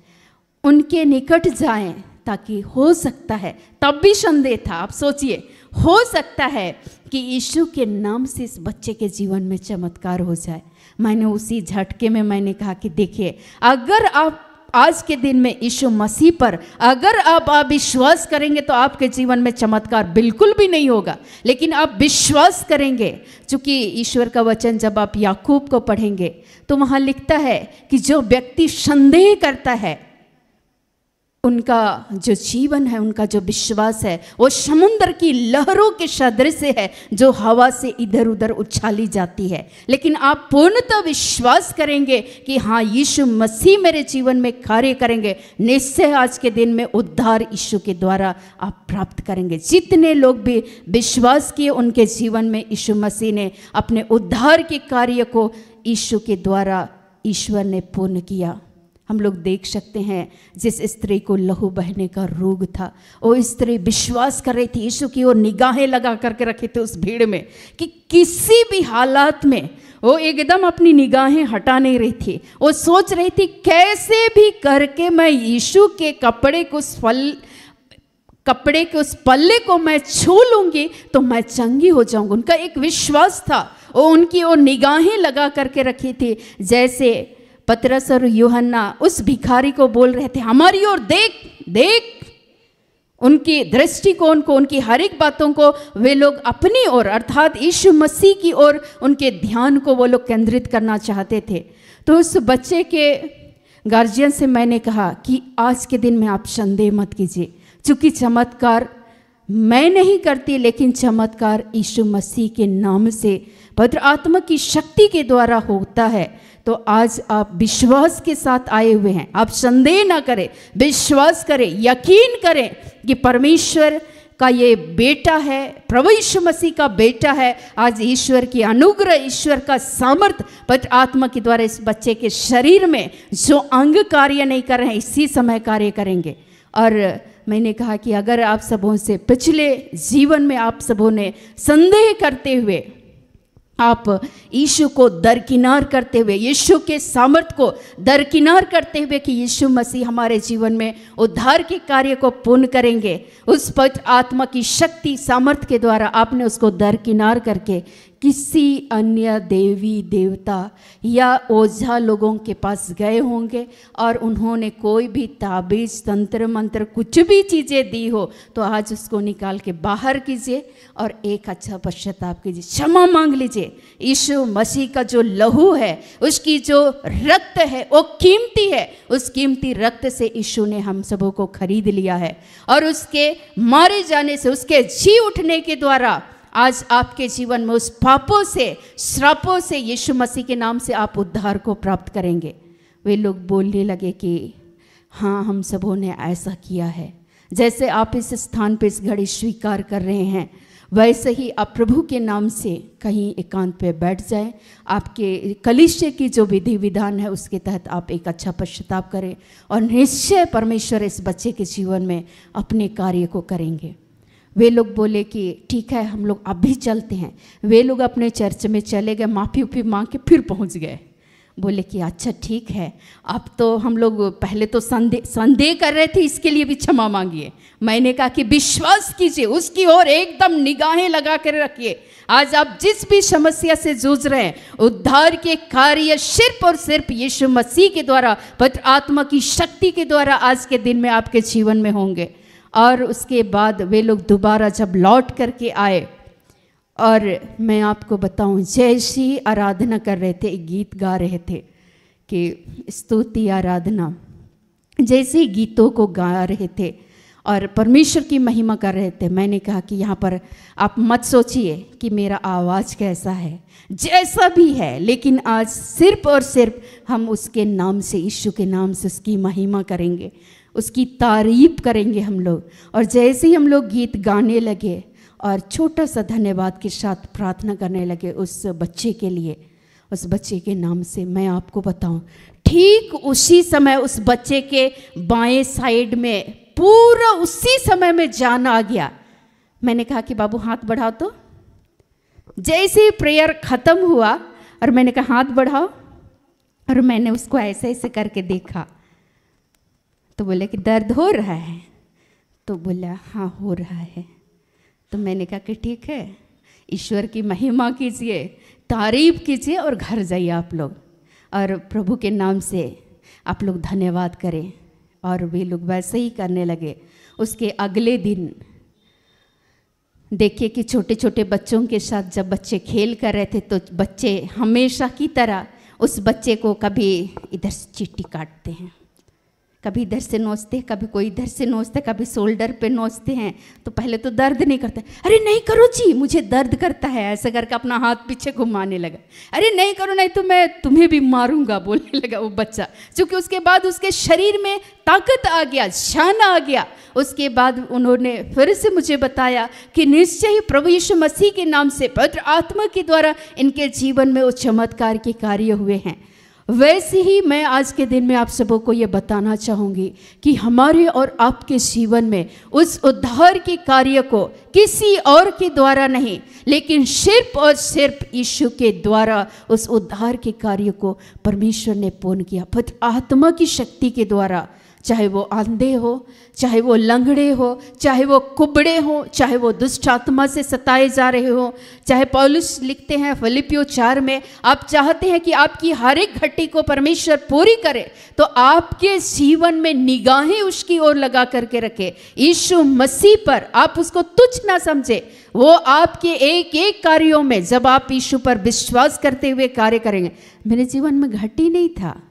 उनके निकट जाएं, ताकि हो सकता है, तब भी संदेह था, आप सोचिए, हो सकता है कि यीशु के नाम से इस बच्चे के जीवन में चमत्कार हो जाए। मैंने उसी झटके में मैंने कहा कि देखिए, अगर आप आज के दिन में यीशु मसीह पर अगर आप विश्वास करेंगे तो आपके जीवन में चमत्कार बिल्कुल भी नहीं होगा, लेकिन आप विश्वास करेंगे। चूँकि ईश्वर का वचन जब आप याकूब को पढ़ेंगे तो वहाँ लिखता है कि जो व्यक्ति संदेह करता है उनका जो जीवन है, उनका जो विश्वास है वो समुद्र की लहरों के सदृश है जो हवा से इधर उधर उछाली जाती है। लेकिन आप पूर्णतः विश्वास करेंगे कि हाँ यीशु मसीह मेरे जीवन में कार्य करेंगे, निश्चय आज के दिन में उद्धार यीशु के द्वारा आप प्राप्त करेंगे। जितने लोग भी विश्वास किए उनके जीवन में यीशु मसीह ने अपने उद्धार के कार्य को यीशु के द्वारा ईश्वर ने पूर्ण किया। हम लोग देख सकते हैं जिस स्त्री को लहू बहने का रोग था, वो स्त्री विश्वास कर रही थी, यीशु की ओर निगाहें लगा करके रखे थे उस भीड़ में कि किसी भी हालात में वो एकदम अपनी निगाहें हटा नहीं रही थी। वो सोच रही थी कैसे भी करके मैं यीशु के कपड़े के उस पल्ले को मैं छू लूंगी तो मैं चंगी हो जाऊंगी। उनका एक विश्वास था, वो उनकी ओर निगाहें लगा करके रखी थी। जैसे पतरस और यूहन्ना उस भिखारी को बोल रहे थे हमारी ओर देख देख, उनकी दृष्टिकोण को, उनकी हर एक बातों को वे लोग अपनी ओर अर्थात यीशु मसीह की ओर उनके ध्यान को वो लोग केंद्रित करना चाहते थे। तो उस बच्चे के गार्जियन से मैंने कहा कि आज के दिन में आप संदेह मत कीजिए, चूँकि चमत्कार मैं नहीं करती लेकिन चमत्कार यीशु मसीह के नाम से पवित्र आत्मा की शक्ति के द्वारा होता है। तो आज आप विश्वास के साथ आए हुए हैं, आप संदेह ना करें, विश्वास करें, यकीन करें कि परमेश्वर का ये बेटा है, प्रभु यीशु मसीह का बेटा है। आज ईश्वर की अनुग्रह, ईश्वर का सामर्थ्य पवित्र आत्मा के द्वारा इस बच्चे के शरीर में जो अंग कार्य नहीं कर रहे हैं इसी समय कार्य करेंगे। और मैंने कहा कि अगर आप सबों से पिछले जीवन में आप सबों ने संदेह करते हुए आप यीशु को दरकिनार करते हुए, यीशु के सामर्थ्य को दरकिनार करते हुए कि यीशु मसीह हमारे जीवन में उद्धार के कार्य को पूर्ण करेंगे, उस पवित्र आत्मा की शक्ति सामर्थ्य के द्वारा आपने उसको दरकिनार करके किसी अन्य देवी देवता या ओझा लोगों के पास गए होंगे और उन्होंने कोई भी ताबीज़ तंत्र मंत्र कुछ भी चीज़ें दी हो, तो आज उसको निकाल के बाहर कीजिए और एक अच्छा पश्चाताप कीजिए, क्षमा मांग लीजिए। यीशु मसीह का जो लहू है, उसकी जो रक्त है वो कीमती है, उस कीमती रक्त से यीशु ने हम सबों को खरीद लिया है और उसके मारे जाने से, उसके जी उठने के द्वारा आज आपके जीवन में उस पापों से, श्रापों से यीशु मसीह के नाम से आप उद्धार को प्राप्त करेंगे। वे लोग बोलने लगे कि हाँ, हम सबों ने ऐसा किया है। जैसे आप इस स्थान पे इस घड़ी स्वीकार कर रहे हैं, वैसे ही आप प्रभु के नाम से कहीं एकांत पे बैठ जाएं। आपके कलीसिया की जो विधि विधान है उसके तहत आप एक अच्छा पश्चाताप करें और निश्चय परमेश्वर इस बच्चे के जीवन में अपने कार्य को करेंगे। वे लोग बोले कि ठीक है, हम लोग अभी चलते हैं। वे लोग अपने चर्च में चले गए, माफ़ी उफ़ी मांग के फिर पहुंच गए। बोले कि अच्छा ठीक है, अब तो हम लोग पहले तो संदेह कर रहे थे, इसके लिए भी क्षमा मांगिए। मैंने कहा कि विश्वास कीजिए, उसकी ओर एकदम निगाहें लगा कर रखिए। आज आप जिस भी समस्या से जूझ रहे हैं, उद्धार के कार्य सिर्फ और सिर्फ यीशु मसीह के द्वारा, पवित्र आत्मा की शक्ति के द्वारा आज के दिन में आपके जीवन में होंगे। और उसके बाद वे लोग दोबारा जब लौट करके आए, और मैं आपको बताऊं, जैसी आराधना कर रहे थे, एक गीत गा रहे थे कि स्तुति आराधना, जैसे गीतों को गा रहे थे और परमेश्वर की महिमा कर रहे थे, मैंने कहा कि यहाँ पर आप मत सोचिए कि मेरा आवाज़ कैसा है, जैसा भी है, लेकिन आज सिर्फ और सिर्फ हम उसके नाम से, यीशु के नाम से उसकी महिमा करेंगे, उसकी तारीफ करेंगे हम लोग। और जैसे ही हम लोग गीत गाने लगे और छोटा सा धन्यवाद के साथ प्रार्थना करने लगे उस बच्चे के लिए, उस बच्चे के नाम से, मैं आपको बताऊं, ठीक उसी समय उस बच्चे के बाएं साइड में पूरा उसी समय में जान आ गया। मैंने कहा कि बाबू हाथ बढ़ाओ। तो जैसे ही प्रेयर ख़त्म हुआ और मैंने कहा हाथ बढ़ाओ, और मैंने उसको ऐसे ऐसे करके देखा, तो बोले कि दर्द हो रहा है? तो बोला हाँ हो रहा है। तो मैंने कहा कि ठीक है, ईश्वर की महिमा कीजिए, तारीफ कीजिए और घर जाइए आप लोग, और प्रभु के नाम से आप लोग धन्यवाद करें। और वे लोग वैसे ही करने लगे। उसके अगले दिन देखिए कि छोटे छोटे बच्चों के साथ जब बच्चे खेल कर रहे थे, तो बच्चे हमेशा की तरह उस बच्चे को कभी इधर से चींटी काटते हैं, कभी इधर से नोचते, कभी कोई इधर से नोचते, कभी शोल्डर पे नोचते हैं। तो पहले तो दर्द नहीं करता, अरे नहीं करो जी मुझे दर्द करता है, ऐसा करके अपना हाथ पीछे घुमाने लगा। अरे नहीं करो, नहीं तो मैं तुम्हें भी मारूंगा, बोलने लगा वो बच्चा। क्योंकि उसके बाद उसके शरीर में ताकत आ गया, जान आ गया। उसके बाद उन्होंने फिर से मुझे बताया कि निश्चय ही प्रभु यीशु मसीह के नाम से, पवित्र आत्मा के द्वारा इनके जीवन में वो चमत्कार के कार्य हुए हैं। वैसे ही मैं आज के दिन में आप सबों को ये बताना चाहूँगी कि हमारे और आपके जीवन में उस उद्धार के कार्य को किसी और के द्वारा नहीं, लेकिन सिर्फ और सिर्फ यीशु के द्वारा उस उद्धार के कार्य को परमेश्वर ने पूर्ण किया, पवित्र आत्मा की शक्ति के द्वारा। चाहे वो अंधे हो, चाहे वो लंगड़े हो, चाहे वो कुबड़े हो, चाहे वो दुष्ट आत्मा से सताए जा रहे हो, चाहे पौलुस लिखते हैं फिलिपियों 4 में, आप चाहते हैं कि आपकी हर एक घटी को परमेश्वर पूरी करे, तो आपके जीवन में निगाहें उसकी ओर लगा करके रखे, यीशु मसीह पर। आप उसको तुच्छ ना समझे, वो आपके एक एक कार्यों में जब आप यीशु पर विश्वास करते हुए कार्य करेंगे। मेरे जीवन में घटी नहीं था,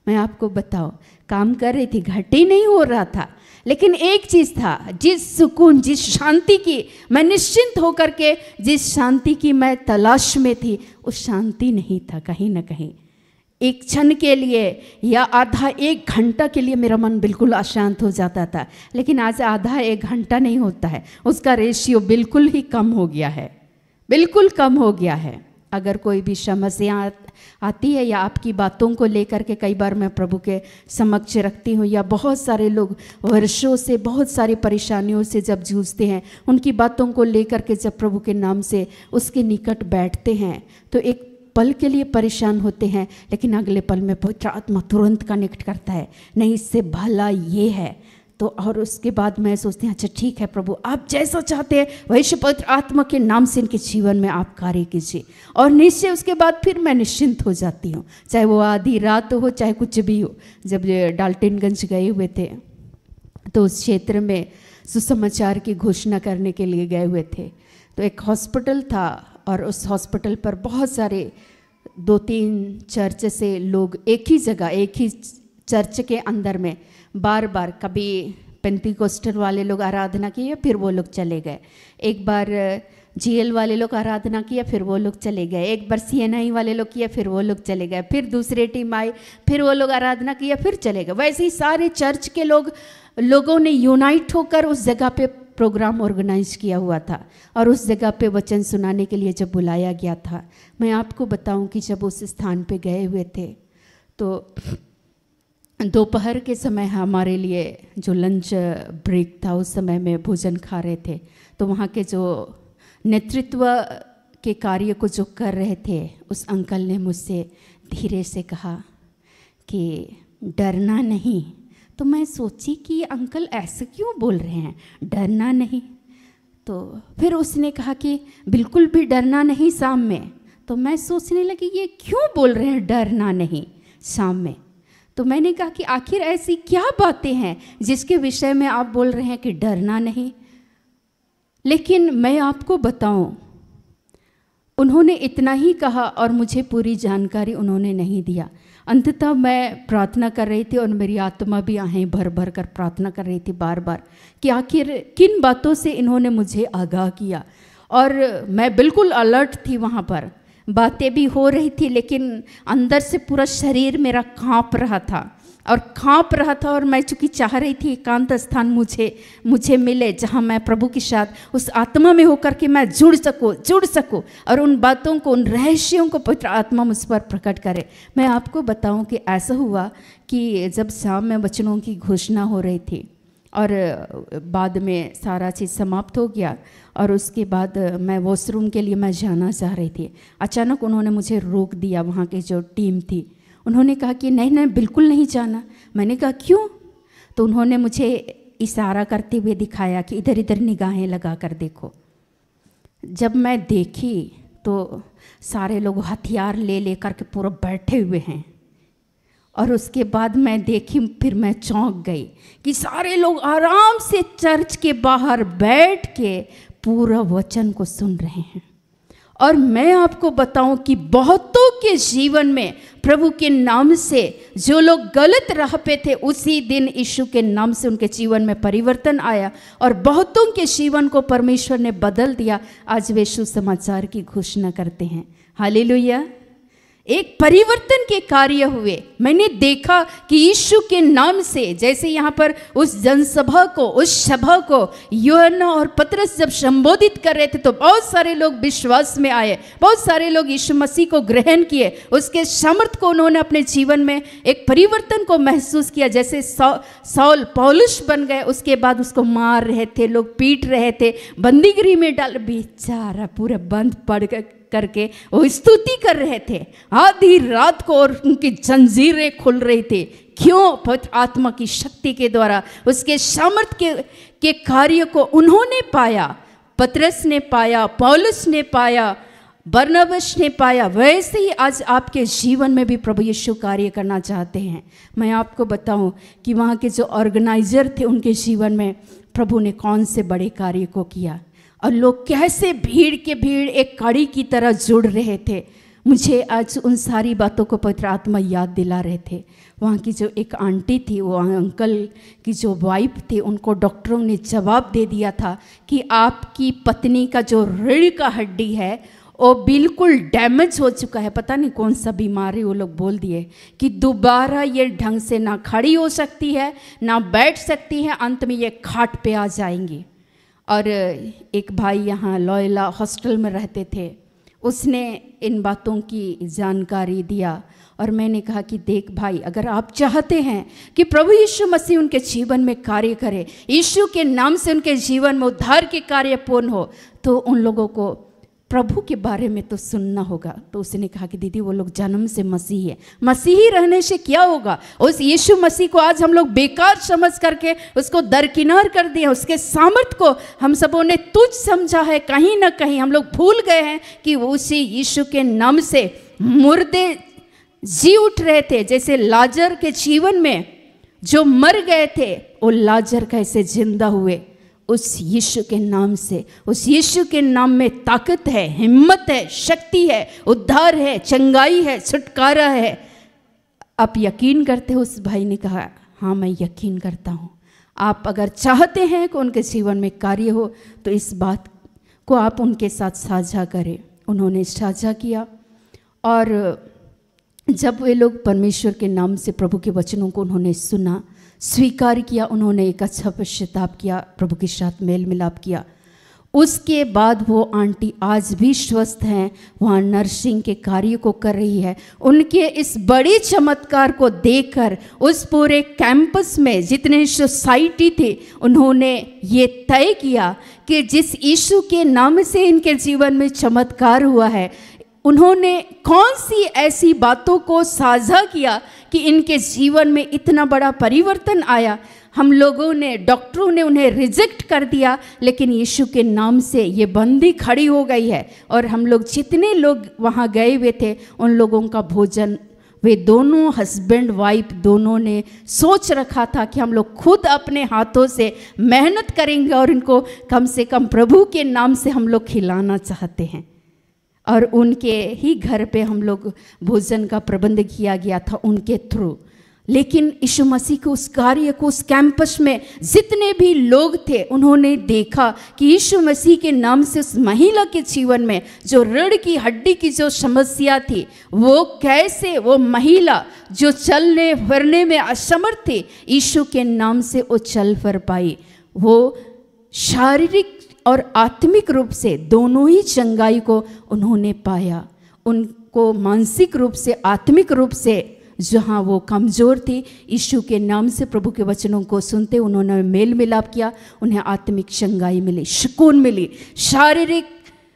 मैं आपको बताऊं, काम कर रही थी, घटी नहीं हो रहा था, लेकिन एक चीज़ था, जिस सुकून, जिस शांति की मैं निश्चिंत होकर के, जिस शांति की मैं तलाश में थी, उस शांति नहीं था। कहीं ना कहीं एक क्षण के लिए या आधा एक घंटा के लिए मेरा मन बिल्कुल अशांत हो जाता था, लेकिन आज आधा एक घंटा नहीं होता है, उसका रेशियो बिल्कुल ही कम हो गया है, बिल्कुल कम हो गया है। अगर कोई भी समस्या आती है या आपकी बातों को लेकर के कई बार मैं प्रभु के समक्ष रखती हूँ, या बहुत सारे लोग वर्षों से बहुत सारी परेशानियों से जब जूझते हैं, उनकी बातों को लेकर के जब प्रभु के नाम से उसके निकट बैठते हैं, तो एक पल के लिए परेशान होते हैं, लेकिन अगले पल में पवित्र आत्मा तुरंत कनेक्ट करता है, नहीं इससे भला ये है। तो और उसके बाद मैं सोचती हूँ अच्छा ठीक है प्रभु, आप जैसा चाहते हैं वैसे पवित्र आत्मा के नाम से इनके जीवन में आप कार्य कीजिए, और निश्चय उसके बाद फिर मैं निश्चिंत हो जाती हूँ, चाहे वो आधी रात हो, चाहे कुछ भी हो। जब डाल्टनगंज गए हुए थे तो उस क्षेत्र में सुसमाचार की घोषणा करने के लिए गए हुए थे, तो एक हॉस्पिटल था और उस हॉस्पिटल पर बहुत सारे 2-3 चर्च से लोग एक ही जगह, एक ही चर्च के अंदर में बार बार, कभी पेंतीकोस्टल वाले लोग आराधना किए, फिर वो लोग चले गए। एक बार जीएल वाले लोग आराधना किया, फिर वो लोग चले गए। एक बार सीएनआई वाले लोग किया, फिर वो लोग चले गए। फिर दूसरे टीम आई, फिर वो लोग आराधना किया, फिर चले गए। वैसे ही सारे चर्च के लोगों ने यूनाइट होकर उस जगह पे प्रोग्राम ऑर्गेनाइज किया हुआ था और उस जगह पे वचन सुनाने के लिए जब बुलाया गया था, मैं आपको बताऊं कि जब उस स्थान पे गए हुए थे तो दोपहर के समय हमारे लिए जो लंच ब्रेक था, उस समय में भोजन खा रहे थे, तो वहाँ के जो नेतृत्व के कार्य को जो कर रहे थे, उस अंकल ने मुझसे धीरे से कहा कि डरना नहीं। तो मैं सोची कि ये अंकल ऐसे क्यों बोल रहे हैं, डरना नहीं। तो फिर उसने कहा कि बिल्कुल भी डरना नहीं शाम में। तो मैं सोचने लगी ये क्यों बोल रहे हैं डरना नहीं शाम में। तो मैंने कहा कि आखिर ऐसी क्या बातें हैं जिसके विषय में आप बोल रहे हैं कि डरना नहीं। लेकिन मैं आपको बताऊं, उन्होंने इतना ही कहा और मुझे पूरी जानकारी उन्होंने नहीं दिया। अंततः मैं प्रार्थना कर रही थी और मेरी आत्मा भी आहें भर भर कर प्रार्थना कर रही थी बार बार कि आखिर किन बातों से इन्होंने मुझे आगाह किया। और मैं बिल्कुल अलर्ट थी वहाँ पर, बातें भी हो रही थी, लेकिन अंदर से पूरा शरीर मेरा काँप रहा था और मैं चूँकि चाह रही थी एकांत स्थान मुझे मिले जहाँ मैं प्रभु के साथ उस आत्मा में होकर के मैं जुड़ सकूँ और उन बातों को, उन रहस्यों को पवित्र आत्मा मुझ पर प्रकट करे। मैं आपको बताऊं कि ऐसा हुआ कि जब शाम में वचनों की घोषणा हो रही थी और बाद में सारा चीज़ समाप्त हो गया और उसके बाद मैं वॉशरूम के लिए मैं जाना चाह रही थी, अचानक उन्होंने मुझे रोक दिया। वहाँ की जो टीम थी उन्होंने कहा कि नहीं बिल्कुल नहीं जाना। मैंने कहा क्यों? तो उन्होंने मुझे इशारा करते हुए दिखाया कि इधर इधर निगाहें लगा कर देखो। जब मैं देखी तो सारे लोग हथियार ले करके पूरा बैठे हुए हैं और उसके बाद मैं देखी, फिर मैं चौंक गई कि सारे लोग आराम से चर्च के बाहर बैठ के पूरा वचन को सुन रहे हैं। और मैं आपको बताऊं कि बहुतों के जीवन में प्रभु के नाम से जो लोग गलत राह पे थे, उसी दिन यीशु के नाम से उनके जीवन में परिवर्तन आया और बहुतों के जीवन को परमेश्वर ने बदल दिया। आज वे सुसमाचार की घोषणा करते हैं। हालेलुया। एक परिवर्तन के कार्य हुए। मैंने देखा कि यीशु के नाम से, जैसे यहाँ पर उस जनसभा को, उस सभा को यूहन्ना और पतरस जब संबोधित कर रहे थे तो बहुत सारे लोग विश्वास में आए, बहुत सारे लोग यीशु मसीह को ग्रहण किए, उसके सामर्थ को उन्होंने अपने जीवन में एक परिवर्तन को महसूस किया। जैसे सौल पौलुस बन गए, उसके बाद उसको मार रहे थे लोग, पीट रहे थे, बंदीगृह में डाल, बेचारा पूरा बंद पड़ करके वो स्तुति कर रहे थे आधी रात को और उनकी जंजीरें खुल रही थी। क्यों? पवित्र आत्मा की शक्ति के द्वारा, उसके सामर्थ्य के कार्य को उन्होंने पाया। पतरस ने पाया, पौलुस ने पाया, बरनबास ने पाया। वैसे ही आज आपके जीवन में भी प्रभु यीशु कार्य करना चाहते हैं। मैं आपको बताऊं कि वहाँ के जो ऑर्गेनाइजर थे, उनके जीवन में प्रभु ने कौन से बड़े कार्य को किया और लोग कैसे भीड़ एक कड़ी की तरह जुड़ रहे थे। मुझे आज उन सारी बातों को पवित्र आत्मा याद दिला रहे थे। वहाँ की जो एक आंटी थी, वो अंकल की जो वाइफ थी, उनको डॉक्टरों ने जवाब दे दिया था कि आपकी पत्नी का जो रीढ़ का हड्डी है वो बिल्कुल डैमेज हो चुका है। पता नहीं कौन सा बीमारी, वो लोग बोल दिए कि दोबारा ये ढंग से ना खड़ी हो सकती है, ना बैठ सकती है, अंत में ये खाट पे आ जाएंगी। और एक भाई यहाँ लॉयला हॉस्टल में रहते थे, उसने इन बातों की जानकारी दिया और मैंने कहा कि देख भाई, अगर आप चाहते हैं कि प्रभु यीशु मसीह उनके जीवन में कार्य करे, यीशु के नाम से उनके जीवन में उद्धार के कार्य पूर्ण हो, तो उन लोगों को प्रभु के बारे में तो सुनना होगा। तो उसने कहा कि दीदी वो लोग जन्म से मसीही है, मसीही रहने से क्या होगा? उस यीशु मसीह को आज हम लोग बेकार समझ करके उसको दरकिनार कर दिए, उसके सामर्थ को हम सबों ने तुच्छ समझा है। कहीं ना कहीं हम लोग भूल गए हैं कि उसी यीशु के नाम से मुर्दे जी उठ रहे थे। जैसे लाजर के जीवन में जो मर गए थे, वो लाजर कैसे जिंदा हुए उस यीशु के नाम से। उस यीशु के नाम में ताकत है, हिम्मत है, शक्ति है, उद्धार है, चंगाई है, छुटकारा है। आप यकीन करते हो? उस भाई ने कहा हाँ मैं यकीन करता हूँ। आप अगर चाहते हैं कि उनके जीवन में कार्य हो तो इस बात को आप उनके साथ साझा करें। उन्होंने साझा किया और जब वे लोग परमेश्वर के नाम से प्रभु के वचनों को उन्होंने सुना, स्वीकार किया, उन्होंने एक अच्छा पश्चाताप किया, प्रभु के साथ मेल मिलाप किया, उसके बाद वो आंटी आज भी स्वस्थ हैं, वहाँ नर्सिंग के कार्य को कर रही है। उनके इस बड़े चमत्कार को देखकर उस पूरे कैंपस में जितने सोसाइटी थे, उन्होंने ये तय किया कि जिस यीशु के नाम से इनके जीवन में चमत्कार हुआ है, उन्होंने कौन सी ऐसी बातों को साझा किया कि इनके जीवन में इतना बड़ा परिवर्तन आया। हम लोगों ने, डॉक्टरों ने उन्हें रिजेक्ट कर दिया, लेकिन यीशु के नाम से ये बंदी खड़ी हो गई है। और हम लोग जितने लोग वहाँ गए हुए थे, उन लोगों का भोजन वे दोनों हस्बैंड वाइफ दोनों ने सोच रखा था कि हम लोग खुद अपने हाथों से मेहनत करेंगे और इनको कम से कम प्रभु के नाम से हम लोग खिलाना चाहते हैं। और उनके ही घर पे हम लोग भोजन का प्रबंध किया गया था उनके थ्रू। लेकिन यीशु मसीह के उस कार्य को, उस कैंपस में जितने भी लोग थे, उन्होंने देखा कि यीशु मसीह के नाम से उस महिला के जीवन में जो रीढ़ की हड्डी की जो समस्या थी, वो कैसे वो महिला जो चलने फिरने में असमर्थ थी, यीशु के नाम से वो चल फिर पाई। वो शारीरिक और आत्मिक रूप से दोनों ही चंगाई को उन्होंने पाया। उनको मानसिक रूप से, आत्मिक रूप से जहाँ वो कमज़ोर थी, यीशु के नाम से प्रभु के वचनों को सुनते उन्होंने मेल मिलाप किया, उन्हें आत्मिक चंगाई मिली, सुकून मिली। शारीरिक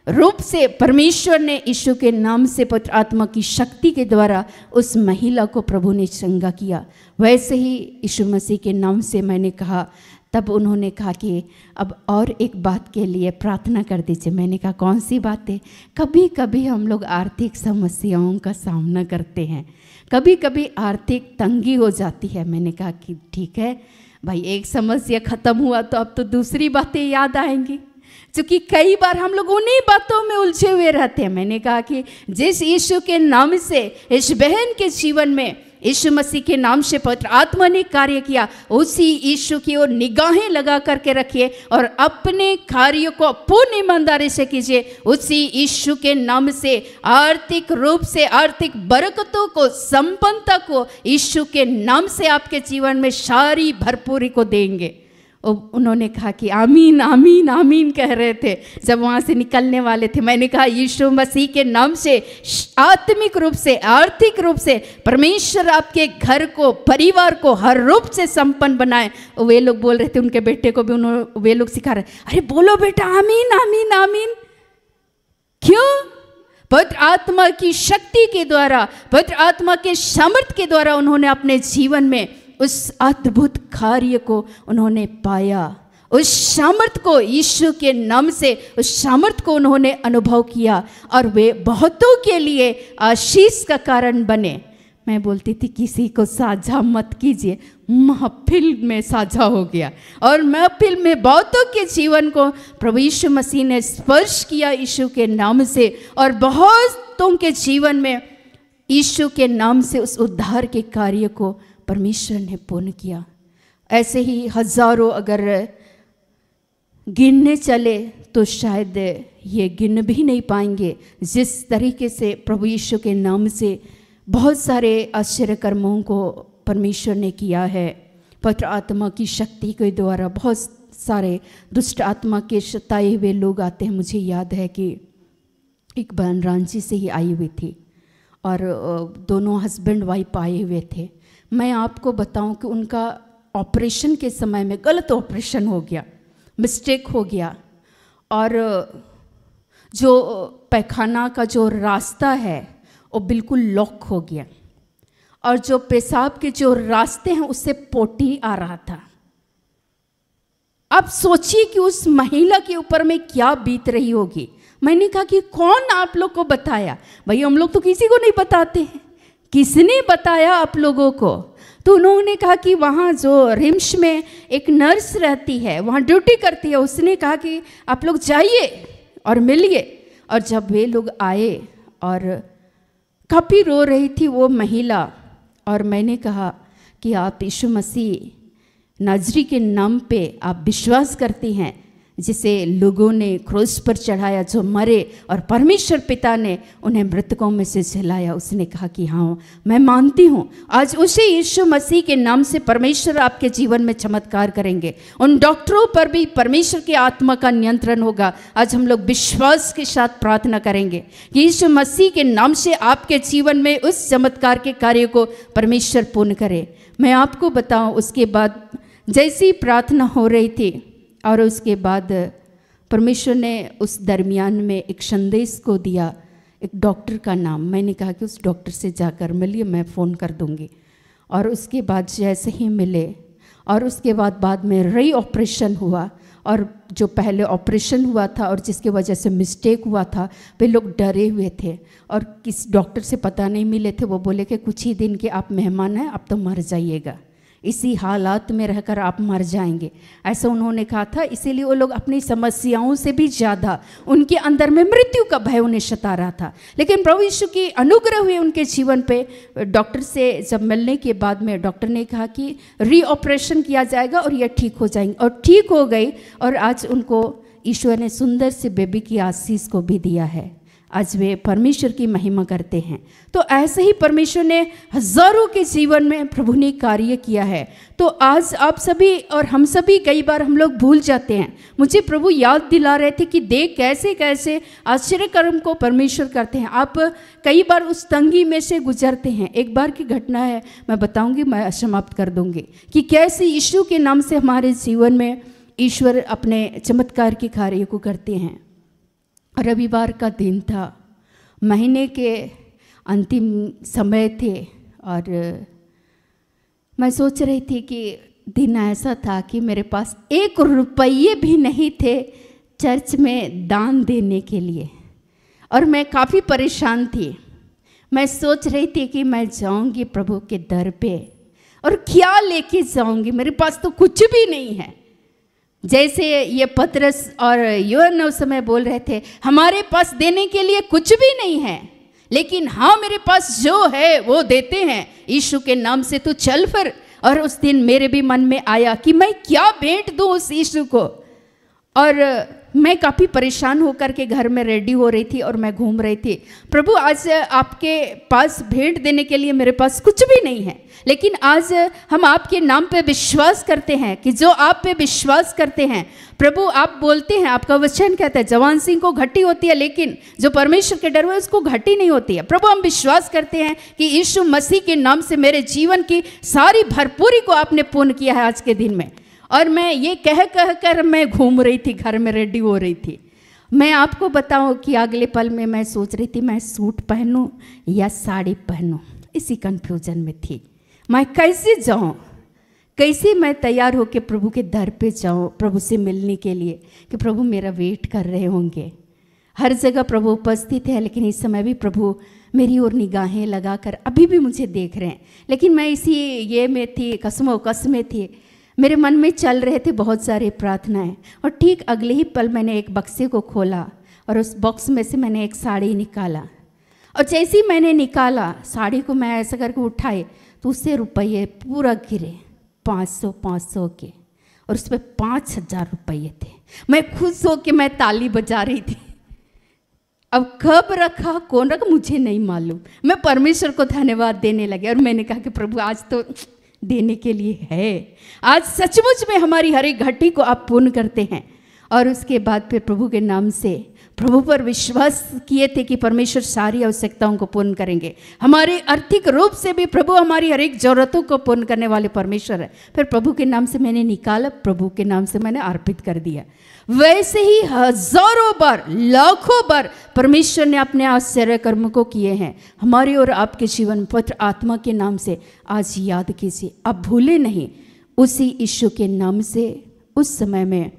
रूप से परमेश्वर ने यीशु के नाम से पवित्र आत्मा की शक्ति के द्वारा उस महिला को प्रभु ने चंगा किया। वैसे ही यीशु मसीह के नाम से मैंने कहा, तब उन्होंने कहा कि अब और एक बात के लिए प्रार्थना कर दीजिए। मैंने कहा कौन सी बात है? कभी कभी हम लोग आर्थिक समस्याओं का सामना करते हैं, कभी कभी आर्थिक तंगी हो जाती है। मैंने कहा कि ठीक है भाई, एक समस्या ख़त्म हुआ तो अब तो दूसरी बातें याद आएंगी, क्योंकि कई बार हम लोग उन्हीं बातों में उलझे हुए रहते हैं। मैंने कहा कि जिस यीशु के नाम से इस बहन के जीवन में यीशु मसीह के नाम से पवित्र आत्मा ने कार्य किया, उसी यीशु की ओर निगाहें लगा करके रखिए और अपने कार्यों को पूर्ण ईमानदारी से कीजिए। उसी यीशु के नाम से आर्थिक रूप से आर्थिक बरकतों को, संपन्नता को यीशु के नाम से आपके जीवन में सारी भरपूरी को देंगे। उन्होंने कहा कि आमीन आमीन आमीन कह रहे थे जब वहाँ से निकलने वाले थे। मैंने कहा यीशु मसीह के नाम से आत्मिक रूप से, आर्थिक रूप से परमेश्वर आपके घर को, परिवार को हर रूप से संपन्न बनाए। वे लोग बोल रहे थे, उनके बेटे को भी वे लोग सिखा रहे, अरे बोलो बेटा आमीन आमीन आमीन। क्यों? पवित्र आत्मा की शक्ति के द्वारा, पवित्र आत्मा के सामर्थ्य के द्वारा उन्होंने अपने जीवन में उस अद्भुत कार्य को उन्होंने पाया। उस सामर्थ को, यीशु के नाम से उस सामर्थ को उन्होंने अनुभव किया और वे बहुतों के लिए आशीष का कारण बने। मैं बोलती थी किसी को साझा मत कीजिए, महफिल में साझा हो गया और महफिल में बहुतों के जीवन को प्रभु यीशु मसीह ने स्पर्श किया यीशु के नाम से, और बहुतों के जीवन में यीशु के नाम से उस उद्धार के कार्य को परमेश्वर ने पूर्ण किया। ऐसे ही हजारों अगर गिनने चले तो शायद ये गिन भी नहीं पाएंगे, जिस तरीके से प्रभु यीशु के नाम से बहुत सारे आश्चर्य कर्मों को परमेश्वर ने किया है। पवित्र आत्मा की शक्ति के द्वारा बहुत सारे दुष्ट आत्मा के सताए हुए लोग आते हैं। मुझे याद है कि एक बहन रांची से ही आई हुई थी और दोनों हस्बैंड वाइफ आए हुए थे। मैं आपको बताऊं कि उनका ऑपरेशन के समय में गलत ऑपरेशन हो गया, मिस्टेक हो गया, और जो पैखाना का जो रास्ता है वो बिल्कुल लॉक हो गया, और जो पेशाब के जो रास्ते हैं उससे पोटी आ रहा था। अब सोचिए कि उस महिला के ऊपर में क्या बीत रही होगी। मैंने कहा कि कौन आप लोग को बताया? भाई हम लोग तो किसी को नहीं बताते हैं, किसने बताया आप लोगों को? तो उन्होंने कहा कि वहाँ जो रिम्स में एक नर्स रहती है, वहाँ ड्यूटी करती है, उसने कहा कि आप लोग जाइए और मिलिए। और जब वे लोग आए और काफ़ी रो रही थी वो महिला, और मैंने कहा कि आप यीशु मसीह नाजरी के नाम पे आप विश्वास करती हैं, जिसे लोगों ने क्रूस पर चढ़ाया, जो मरे और परमेश्वर पिता ने उन्हें मृतकों में से जलाया। उसने कहा कि हाँ मैं मानती हूँ। आज उसी यीशु मसीह के नाम से परमेश्वर आपके जीवन में चमत्कार करेंगे। उन डॉक्टरों पर भी परमेश्वर की आत्मा का नियंत्रण होगा। आज हम लोग विश्वास के साथ प्रार्थना करेंगे कि यीशु मसीह के नाम से आपके जीवन में उस चमत्कार के कार्य को परमेश्वर पूर्ण करे। मैं आपको बताऊँ, उसके बाद जैसी प्रार्थना हो रही थी और उसके बाद परमेश्वर ने उस दरमियान में एक संदेश को दिया, एक डॉक्टर का नाम। मैंने कहा कि उस डॉक्टर से जाकर मिलिए, मैं फ़ोन कर दूंगी। और उसके बाद जैसे ही मिले और उसके बाद में री ऑपरेशन हुआ, और जो पहले ऑपरेशन हुआ था और जिसकी वजह से मिस्टेक हुआ था, वे लोग डरे हुए थे और किस डॉक्टर से पता नहीं मिले थे। वो बोले कि कुछ ही दिन के आप मेहमान हैं, आप तो मर जाइएगा, इसी हालात में रहकर आप मर जाएंगे, ऐसा उन्होंने कहा था। इसीलिए वो लोग अपनी समस्याओं से भी ज़्यादा उनके अंदर में मृत्यु का भय उन्हें सता रहा था। लेकिन प्रभु यीशु की अनुग्रह हुई उनके जीवन पे। डॉक्टर से जब मिलने के बाद में डॉक्टर ने कहा कि री ऑपरेशन किया जाएगा और ये ठीक हो जाएंगे, और ठीक हो गई। और आज उनको ईश्वर ने सुंदर से बेबी की आशीष को भी दिया है। आज वे परमेश्वर की महिमा करते हैं। तो ऐसे ही परमेश्वर ने हजारों के जीवन में प्रभु ने कार्य किया है। तो आज आप सभी और हम सभी कई बार हम लोग भूल जाते हैं। मुझे प्रभु याद दिला रहे थे कि देख कैसे कैसे आश्चर्य कर्म को परमेश्वर करते हैं। आप कई बार उस तंगी में से गुजरते हैं। एक बार की घटना है, मैं बताऊंगी, मैं समाप्त कर दूंगी कि कैसे यीशु के नाम से हमारे जीवन में ईश्वर अपने चमत्कार के कार्य को करते हैं। रविवार का दिन था, महीने के अंतिम समय थे, और मैं सोच रही थी कि दिन ऐसा था कि मेरे पास 1 रुपये भी नहीं थे चर्च में दान देने के लिए, और मैं काफ़ी परेशान थी। मैं सोच रही थी कि मैं जाऊंगी प्रभु के दर पे और क्या लेके जाऊंगी, मेरे पास तो कुछ भी नहीं है। जैसे ये पतरस और यूहन्ना उस समय बोल रहे थे, हमारे पास देने के लिए कुछ भी नहीं है, लेकिन हाँ मेरे पास जो है वो देते हैं। यीशु के नाम से तू चल फिर। और उस दिन मेरे भी मन में आया कि मैं क्या भेंट दूँ उस यीशु को। और मैं काफ़ी परेशान होकर के घर में रेडी हो रही थी और मैं घूम रही थी। प्रभु आज आपके पास भेंट देने के लिए मेरे पास कुछ भी नहीं है, लेकिन आज हम आपके नाम पे विश्वास करते हैं कि जो आप पे विश्वास करते हैं प्रभु, आप बोलते हैं, आपका वचन कहता है जवान सिंह को घटी होती है लेकिन जो परमेश्वर के डर है उसको घटी नहीं होती है। प्रभु हम विश्वास करते हैं कि यीशु मसीह के नाम से मेरे जीवन की सारी भरपूरी को आपने पूर्ण किया है आज के दिन में। और मैं ये कह कर मैं घूम रही थी, घर में रेडी हो रही थी। मैं आपको बताऊं कि अगले पल में मैं सोच रही थी मैं सूट पहनूं या साड़ी पहनूं, इसी कन्फ्यूजन में थी। मैं कैसे जाऊं, कैसे मैं तैयार होकर प्रभु के दर पे जाऊं, प्रभु से मिलने के लिए, कि प्रभु मेरा वेट कर रहे होंगे। हर जगह प्रभु उपस्थित है, लेकिन इस समय भी प्रभु मेरी ओर निगाहें लगाकर अभी भी मुझे देख रहे हैं। लेकिन मैं इसी ये में थी, कसमोकस में थी, मेरे मन में चल रहे थे बहुत सारे प्रार्थनाएं। और ठीक अगले ही पल मैंने एक बक्से को खोला और उस बॉक्स में से मैंने एक साड़ी निकाला। और जैसे ही मैंने निकाला साड़ी को, मैं ऐसा करके उठाए तो उससे रुपये पूरा गिरे 500 के, और उस पर 5000 रुपये थे। मैं खुश होकर मैं ताली बजा रही थी। अब कब रखा कौन रखा मुझे नहीं मालूम। मैं परमेश्वर को धन्यवाद देने लगे और मैंने कहा कि प्रभु आज तो देने के लिए है, आज सचमुच में हमारी हर एक घटी को आप पूर्ण करते हैं। और उसके बाद फिर प्रभु के नाम से प्रभु पर विश्वास किए थे कि परमेश्वर सारी आवश्यकताओं को पूर्ण करेंगे। हमारे आर्थिक रूप से भी प्रभु हमारी हर एक जरूरतों को पूर्ण करने वाले परमेश्वर है। फिर प्रभु के नाम से मैंने निकाला, प्रभु के नाम से मैंने अर्पित कर दिया। वैसे ही हजारों बार, लाखों बार परमेश्वर ने अपने आश्चर्य कर्म को किए हैं हमारे और आपके जीवन। पवित्र आत्मा के नाम से आज याद कीजिए, अब भूले नहीं। उसी यीशु के नाम से उस समय में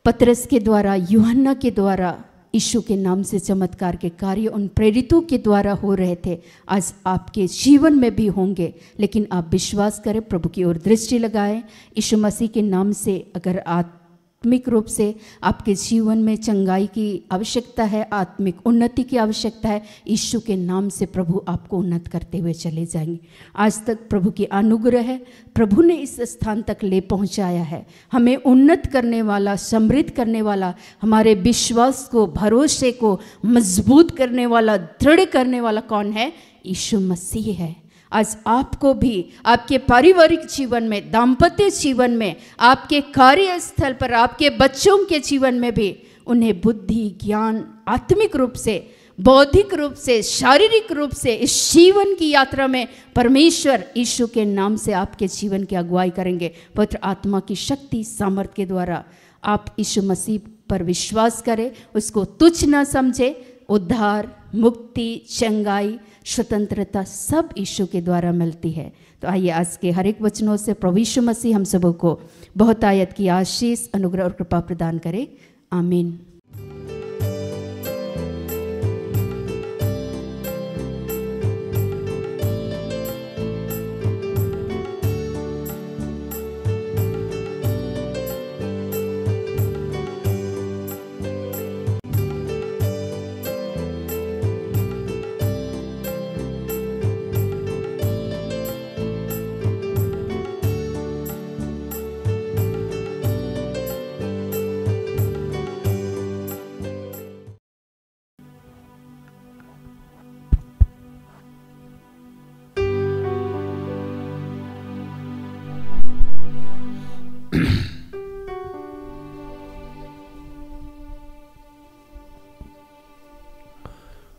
पतरस के द्वारा, यूहन्ना के द्वारा, यीशु के नाम से चमत्कार के कार्य उन प्रेरितों के द्वारा हो रहे थे, आज आपके जीवन में भी होंगे। लेकिन आप विश्वास करें, प्रभु की ओर दृष्टि लगाएं। यीशु मसीह के नाम से अगर आप आत्मिक रूप से आपके जीवन में चंगाई की आवश्यकता है, आत्मिक उन्नति की आवश्यकता है। यीशु के नाम से प्रभु आपको उन्नत करते हुए चले जाएंगे। आज तक प्रभु की अनुग्रह है, प्रभु ने इस स्थान तक ले पहुंचाया है। हमें उन्नत करने वाला, समृद्ध करने वाला, हमारे विश्वास को, भरोसे को मजबूत करने वाला, दृढ़ करने वाला कौन है? यीशु मसीह है। आज आपको भी आपके पारिवारिक जीवन में, दाम्पत्य जीवन में, आपके कार्यस्थल पर, आपके बच्चों के जीवन में भी उन्हें बुद्धि, ज्ञान, आत्मिक रूप से, बौद्धिक रूप से, शारीरिक रूप से इस जीवन की यात्रा में परमेश्वर यीशु के नाम से आपके जीवन की अगुवाई करेंगे। पवित्र आत्मा की शक्ति, सामर्थ्य के द्वारा आप यीशु मसीह पर विश्वास करें, उसको तुच्छ न समझे। उद्धार, मुक्ति, चंगाई, स्वतंत्रता सब यीशु के द्वारा मिलती है। तो आइए आज के हर एक वचनों से प्रभु यीशु मसीह हम सबों को बहुत आयत की आशीष, अनुग्रह और कृपा प्रदान करे। आमीन।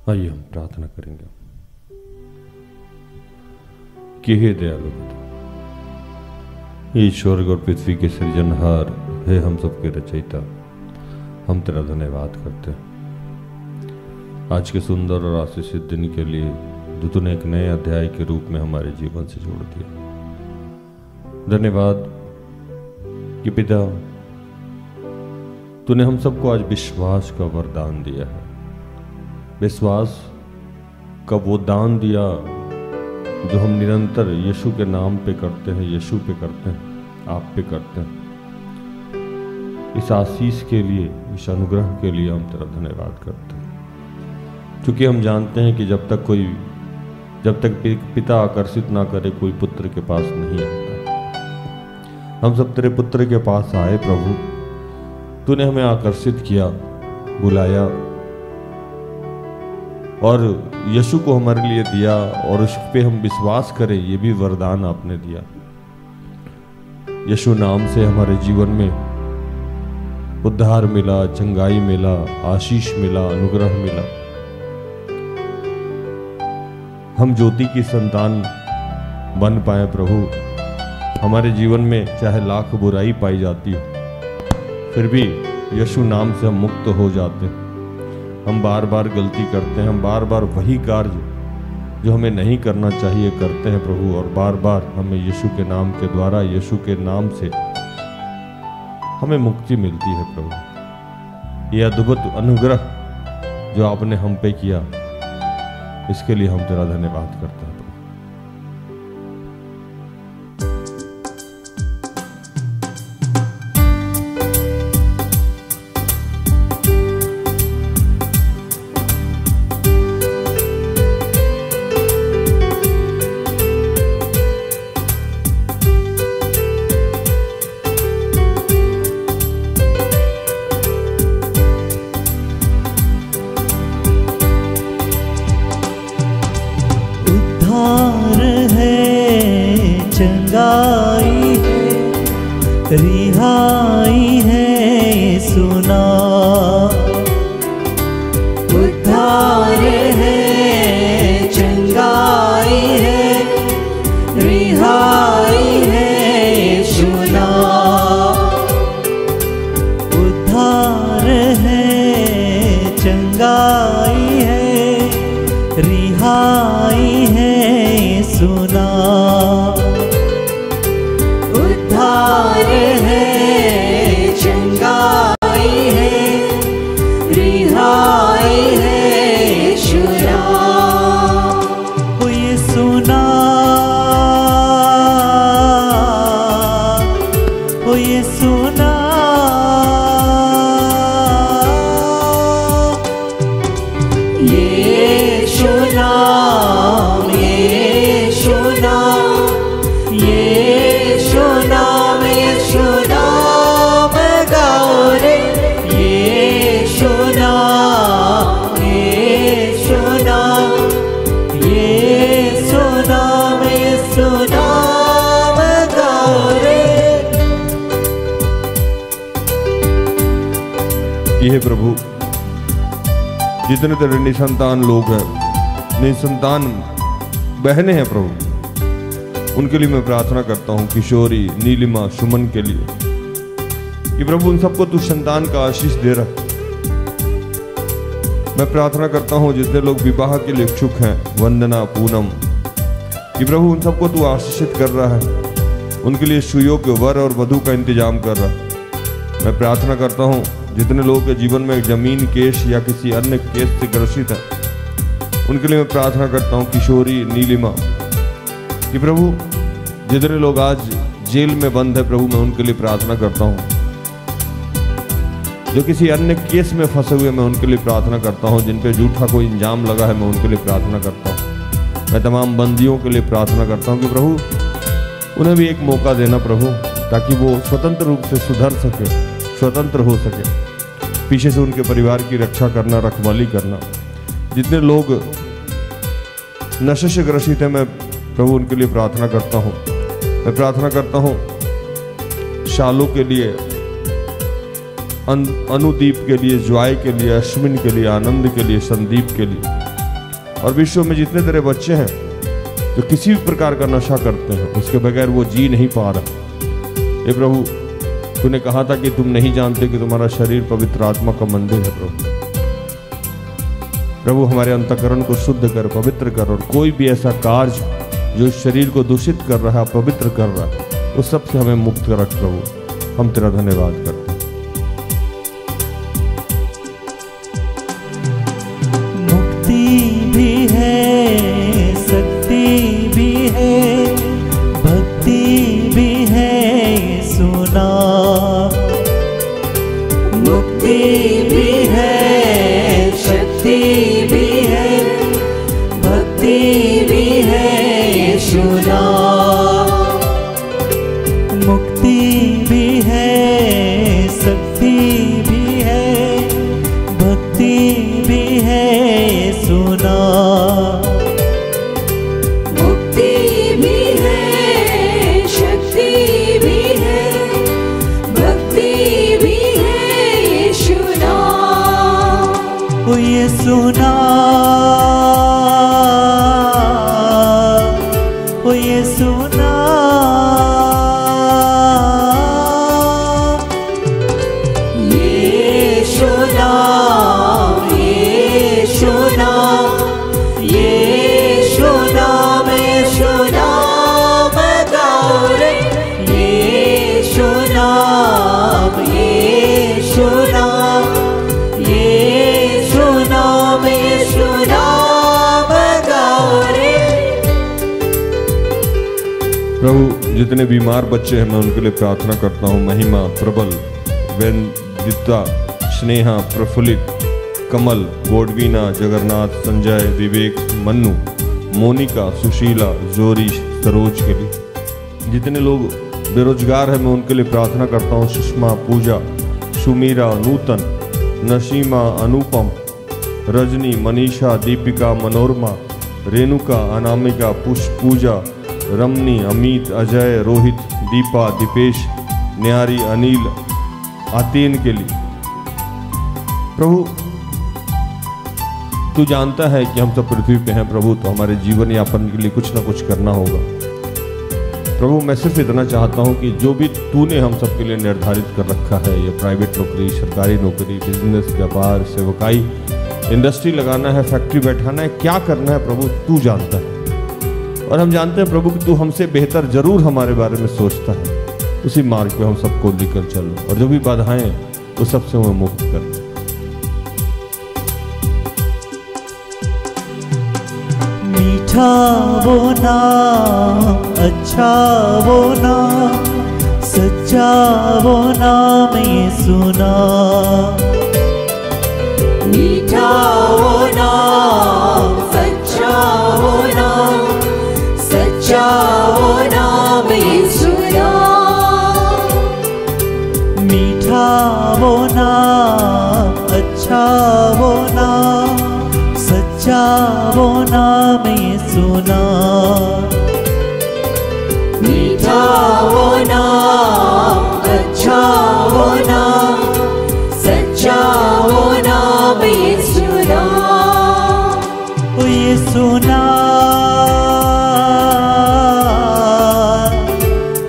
आइए हम प्रार्थना करेंगे कि हे दयालु पिता, हे स्वर्ग और पृथ्वी के सृजनहार, हे हम सबके रचयिता, हम तेरा धन्यवाद करते हैं आज के सुंदर और आशीषित दिन के लिए जो तूने एक नए अध्याय के रूप में हमारे जीवन से जोड़ दिया। धन्यवाद कि पिता तूने हम सबको आज विश्वास का वरदान दिया है। विश्वास का वो दान दिया जो हम निरंतर यीशु के नाम पे करते हैं, यीशु पे करते हैं, आप पे करते हैं। इस आशीष के लिए, इस अनुग्रह के लिए हम तेरा धन्यवाद करते हैं, क्योंकि हम जानते हैं कि जब तक पिता आकर्षित ना करे कोई पुत्र के पास नहीं आता। हम सब तेरे पुत्र के पास आए प्रभु, तूने हमें आकर्षित किया, बुलाया और यीशु को हमारे लिए दिया और उस पे हम विश्वास करें, ये भी वरदान आपने दिया। यीशु नाम से हमारे जीवन में उद्धार मिला, चंगाई मिला, आशीष मिला, अनुग्रह मिला। हम ज्योति की संतान बन पाए प्रभु। हमारे जीवन में चाहे लाख बुराई पाई जाती हो, फिर भी यीशु नाम से हम मुक्त हो जाते हैं। हम बार बार गलती करते हैं, हम बार बार वही कार्य जो हमें नहीं करना चाहिए करते हैं प्रभु, और बार बार हमें यीशु के नाम के द्वारा, यीशु के नाम से हमें मुक्ति मिलती है प्रभु। यह अद्भुत अनुग्रह जो आपने हम पे किया, इसके लिए हम तेरा धन्यवाद करते हैं प्रभु। चंगाई है, रिहाई है सुना, उद्धार है, चंगाई है, रिहाई है सुना, उद्धार है, चंगाई है, रिहाई है सुना, उद्धार है, चंगाई है, रिहाई है सुना। ओ ये सुना, ओ ये सुना, प्रभु, जितने तेरे निसंतान लोग हैं, निसंतान बहनें हैं प्रभु, उनके लिए मैं प्रार्थना करता हूँ। किशोरी, नीलिमा, सुमन के लिए कि प्रभु उन सबको तू संतान का आशीष दे रहा। मैं प्रार्थना करता हूँ जितने लोग विवाह के लिए इच्छुक हैं, वंदना, पूनम, कि प्रभु उन सबको तू आशीषित कर रहा है, उनके लिए सुयोग्य वर और वधू का इंतजाम कर रहा। मैं प्रार्थना करता हूँ जितने लोगों के जीवन में जमीन केस या किसी अन्य केस से ग्रसित है, उनके लिए मैं प्रार्थना करता हूँ। किशोरी, नीलिमा, कि प्रभु जितने लोग आज जेल में बंद है प्रभु, मैं उनके लिए प्रार्थना करता हूँ। जो किसी अन्य केस में फंसे हुए, मैं उनके लिए प्रार्थना करता हूँ। जिन पे झूठा कोई इंजाम लगा है, मैं उनके लिए प्रार्थना करता हूँ। मैं तमाम बंदियों के लिए प्रार्थना करता हूँ कि प्रभु उन्हें भी एक मौका देना प्रभु, ताकि वो स्वतंत्र रूप से सुधर सके, स्वतंत्र हो सके। पीछे से उनके परिवार की रक्षा करना, रखवाली करना। जितने लोग नशे से ग्रसित हैं, मैं प्रभु उनके लिए प्रार्थना करता हूँ। मैं प्रार्थना करता हूँ शालू के लिए, अनुदीप के लिए, ज्वाय के लिए, अश्विन के लिए, आनंद के लिए, संदीप के लिए, और विश्व में जितने तेरे बच्चे हैं जो किसी भी प्रकार का नशा करते हैं, उसके बगैर वो जी नहीं पा रहा। ये प्रभु तूने कहा था कि तुम नहीं जानते कि तुम्हारा शरीर पवित्र आत्मा का मंदिर है। प्रभु हमारे अंतःकरण को शुद्ध कर, पवित्र कर, और कोई भी ऐसा कार्य जो इस शरीर को दूषित कर रहा है, पवित्र कर रहा है, उस सब से हमें मुक्त रख प्रभु। हम तेरा धन्यवाद करते हैं। भी है, शक्ति भी है, भक्ति भी है, सुना मुक्ति भी है, शक्ति भी है, भक्ति भी है, सुना मुक्ति भी है, शक्ति भी है, भक्ति भी है, सुना मुक्ति भी है, शक्ति भी है, भक्ति भी है, सुना ओ ये सुना, ओ ये सुना, ये सुना, ये सुना, ये सुना, मैं सुना बगाओ रे, ये सुना, ये सुना, ये सुना, मैं सुना बगाओ रे। प्रभु जितने बीमार बच्चे हैं, मैं उनके लिए प्रार्थना करता हूँ। महिमा, प्रबल, वेदिता, स्नेहा, प्रफुल्लित, कमल, गोडवीना, जगन्नाथ, संजय, विवेक, मन्नू, मोनिका, सुशीला, जोरी, सरोज के लिए। जितने लोग बेरोजगार हैं, मैं उनके लिए प्रार्थना करता हूँ। सुषमा, पूजा, सुमीरा, नूतन, नसीमा, अनुपम, रजनी, मनीषा, दीपिका, मनोरमा, रेणुका, अनामिका, पुष्प, पूजा, रमनी, अमित, अजय, रोहित, दीपा, दीपेश, न्यारी, अनिल, आतीन के लिए। प्रभु तू जानता है कि हम सब पृथ्वी पे हैं प्रभु, तो हमारे जीवन यापन के लिए कुछ ना कुछ करना होगा। प्रभु मैं सिर्फ इतना चाहता हूँ कि जो भी तूने हम सब के लिए निर्धारित कर रखा है, ये प्राइवेट नौकरी, सरकारी नौकरी, बिजनेस, व्यापार, सेवकाई, इंडस्ट्री लगाना है, फैक्ट्री बैठाना है, क्या करना है प्रभु तू जानता है। और हम जानते हैं प्रभु कि तू हमसे बेहतर जरूर हमारे बारे में सोचता है। उसी मार्ग पे हम सबको लेकर चल, और जो भी बाधाएं वो सबसे हमें मुक्त कर। मीठा वो नाम, अच्छा वो नाम, सच्चा वो नाम ये सुना। मीठा वो नाम, सच्चा वो नाम, सच्चा वो नाम ये सुना। मीठा वो नाम, अच्छा वो नाम, सच्चा वो नाम ये सुना। मीठा वो नाम, अच्छा वो नाम, सच्चा वो नाम, ओ यीशु नाम,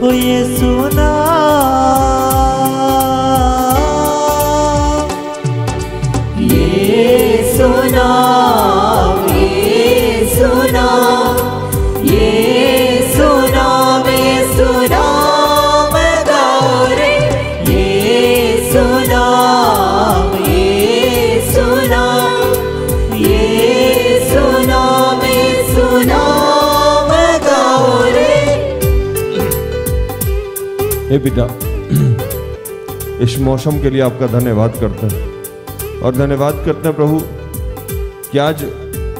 ओ यीशु नाम, यीशु नाम, यीशु नाम, यीशु नाम, यीशु नाम गाओ रे, यीशु नाम, यीशु नाम, यीशु नाम, यीशु नाम गाओ रे। हे पिता, इस मौसम के लिए आपका धन्यवाद करते हैं और धन्यवाद करते हैं प्रभु कि आज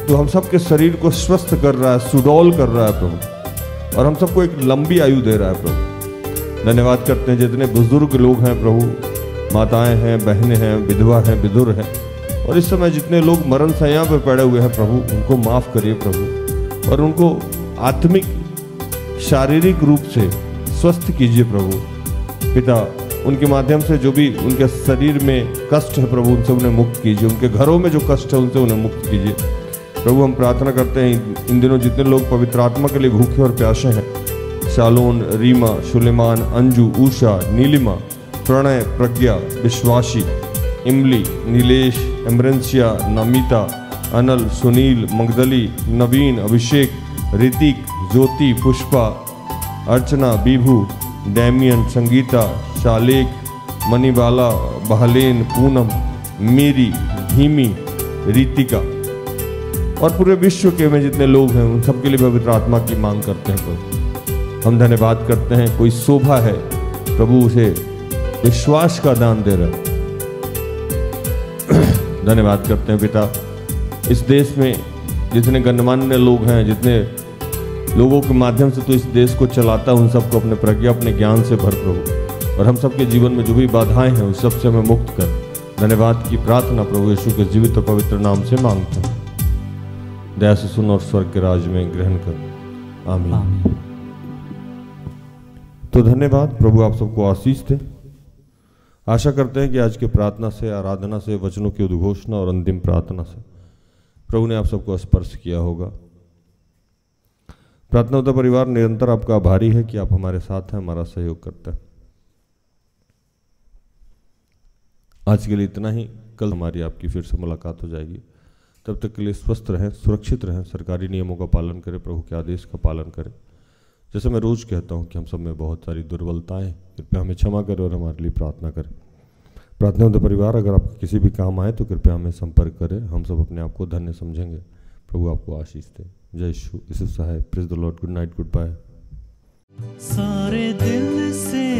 तो हम सबके शरीर को स्वस्थ कर रहा है, सुडौल कर रहा है प्रभु, और हम सबको एक लंबी आयु दे रहा है प्रभु। धन्यवाद करते हैं जितने बुजुर्ग लोग हैं प्रभु, माताएं हैं, बहनें हैं, विधवा हैं, विधुर हैं, और इस समय जितने लोग मरण शैया पे पड़े हुए हैं प्रभु, उनको माफ़ करिए प्रभु, और उनको आत्मिक शारीरिक रूप से स्वस्थ कीजिए प्रभु। पिता, उनके माध्यम से जो भी उनके शरीर में कष्ट है प्रभु, उनसे उन्हें मुक्त कीजिए। उनके घरों में जो कष्ट है उनसे उन्हें मुक्त कीजिए प्रभु। हम प्रार्थना करते हैं इन दिनों जितने लोग पवित्र आत्मा के लिए भूखे और प्यासे हैं, शालोन, रीमा, सुलेमान, अंजू, उषा, नीलिमा, प्रणय, प्रज्ञा, विश्वासी, इमली, नीलेश, एमरेंसिया, नमिता, अनल, सुनील, मगदली, नवीन, अभिषेक, ऋतिक, ज्योति, पुष्पा, अर्चना, बीभू, डैमियन, संगीता, शालेक, मणिबाला, बहलेन, पूनम, मीरी, धीमी, रीतिका और पूरे विश्व के में जितने लोग हैं उन सबके लिए पवित्र आत्मा की मांग करते हैं प्रभु। हम धन्यवाद करते हैं कोई शोभा है प्रभु, उसे विश्वास का दान दे रहा है। धन्यवाद करते हैं पिता, इस देश में जितने गणमान्य लोग हैं, जितने लोगों के माध्यम से तो इस देश को चलाता है, उन सबको अपने प्रज्ञा, अपने ज्ञान से भर प्रभु, और हम सबके जीवन में जो भी बाधाएं हैं उस सबसे हमें मुक्त कर। धन्यवाद की प्रार्थना प्रभु यीशु के जीवित और पवित्र नाम से मांगते हैं। दया से सुन और स्वर्ग के राज में ग्रहण कर। आमीन। तो धन्यवाद प्रभु, आप सबको आशीष दे। आशा करते हैं कि आज के प्रार्थना से, आराधना से, वचनों की उद्घोषणा और अंतिम प्रार्थना से प्रभु ने आप सबको स्पर्श किया होगा। प्रार्थना उद्धा परिवार निरंतर आपका आभारी है कि आप हमारे साथ हैं, हमारा सहयोग करते हैं। आज के लिए इतना ही। कल हमारी आपकी फिर से मुलाकात हो जाएगी। तब तक के लिए स्वस्थ रहें, सुरक्षित रहें, सरकारी नियमों का पालन करें, प्रभु के आदेश का पालन करें। जैसे मैं रोज़ कहता हूँ कि हम सब में बहुत सारी दुर्बलताएं, कृपया हमें क्षमा करें और हमारे लिए प्रार्थना करें। प्रार्थना उद्धा परिवार, अगर आपको किसी भी काम आए तो कृपया हमें संपर्क करें। हम सब अपने आप को धन्य समझेंगे। प्रभु आपको आशीष दे। जय यीशु। इस सहाय। Praise the Lord. Good night, good bye. सारे दिल से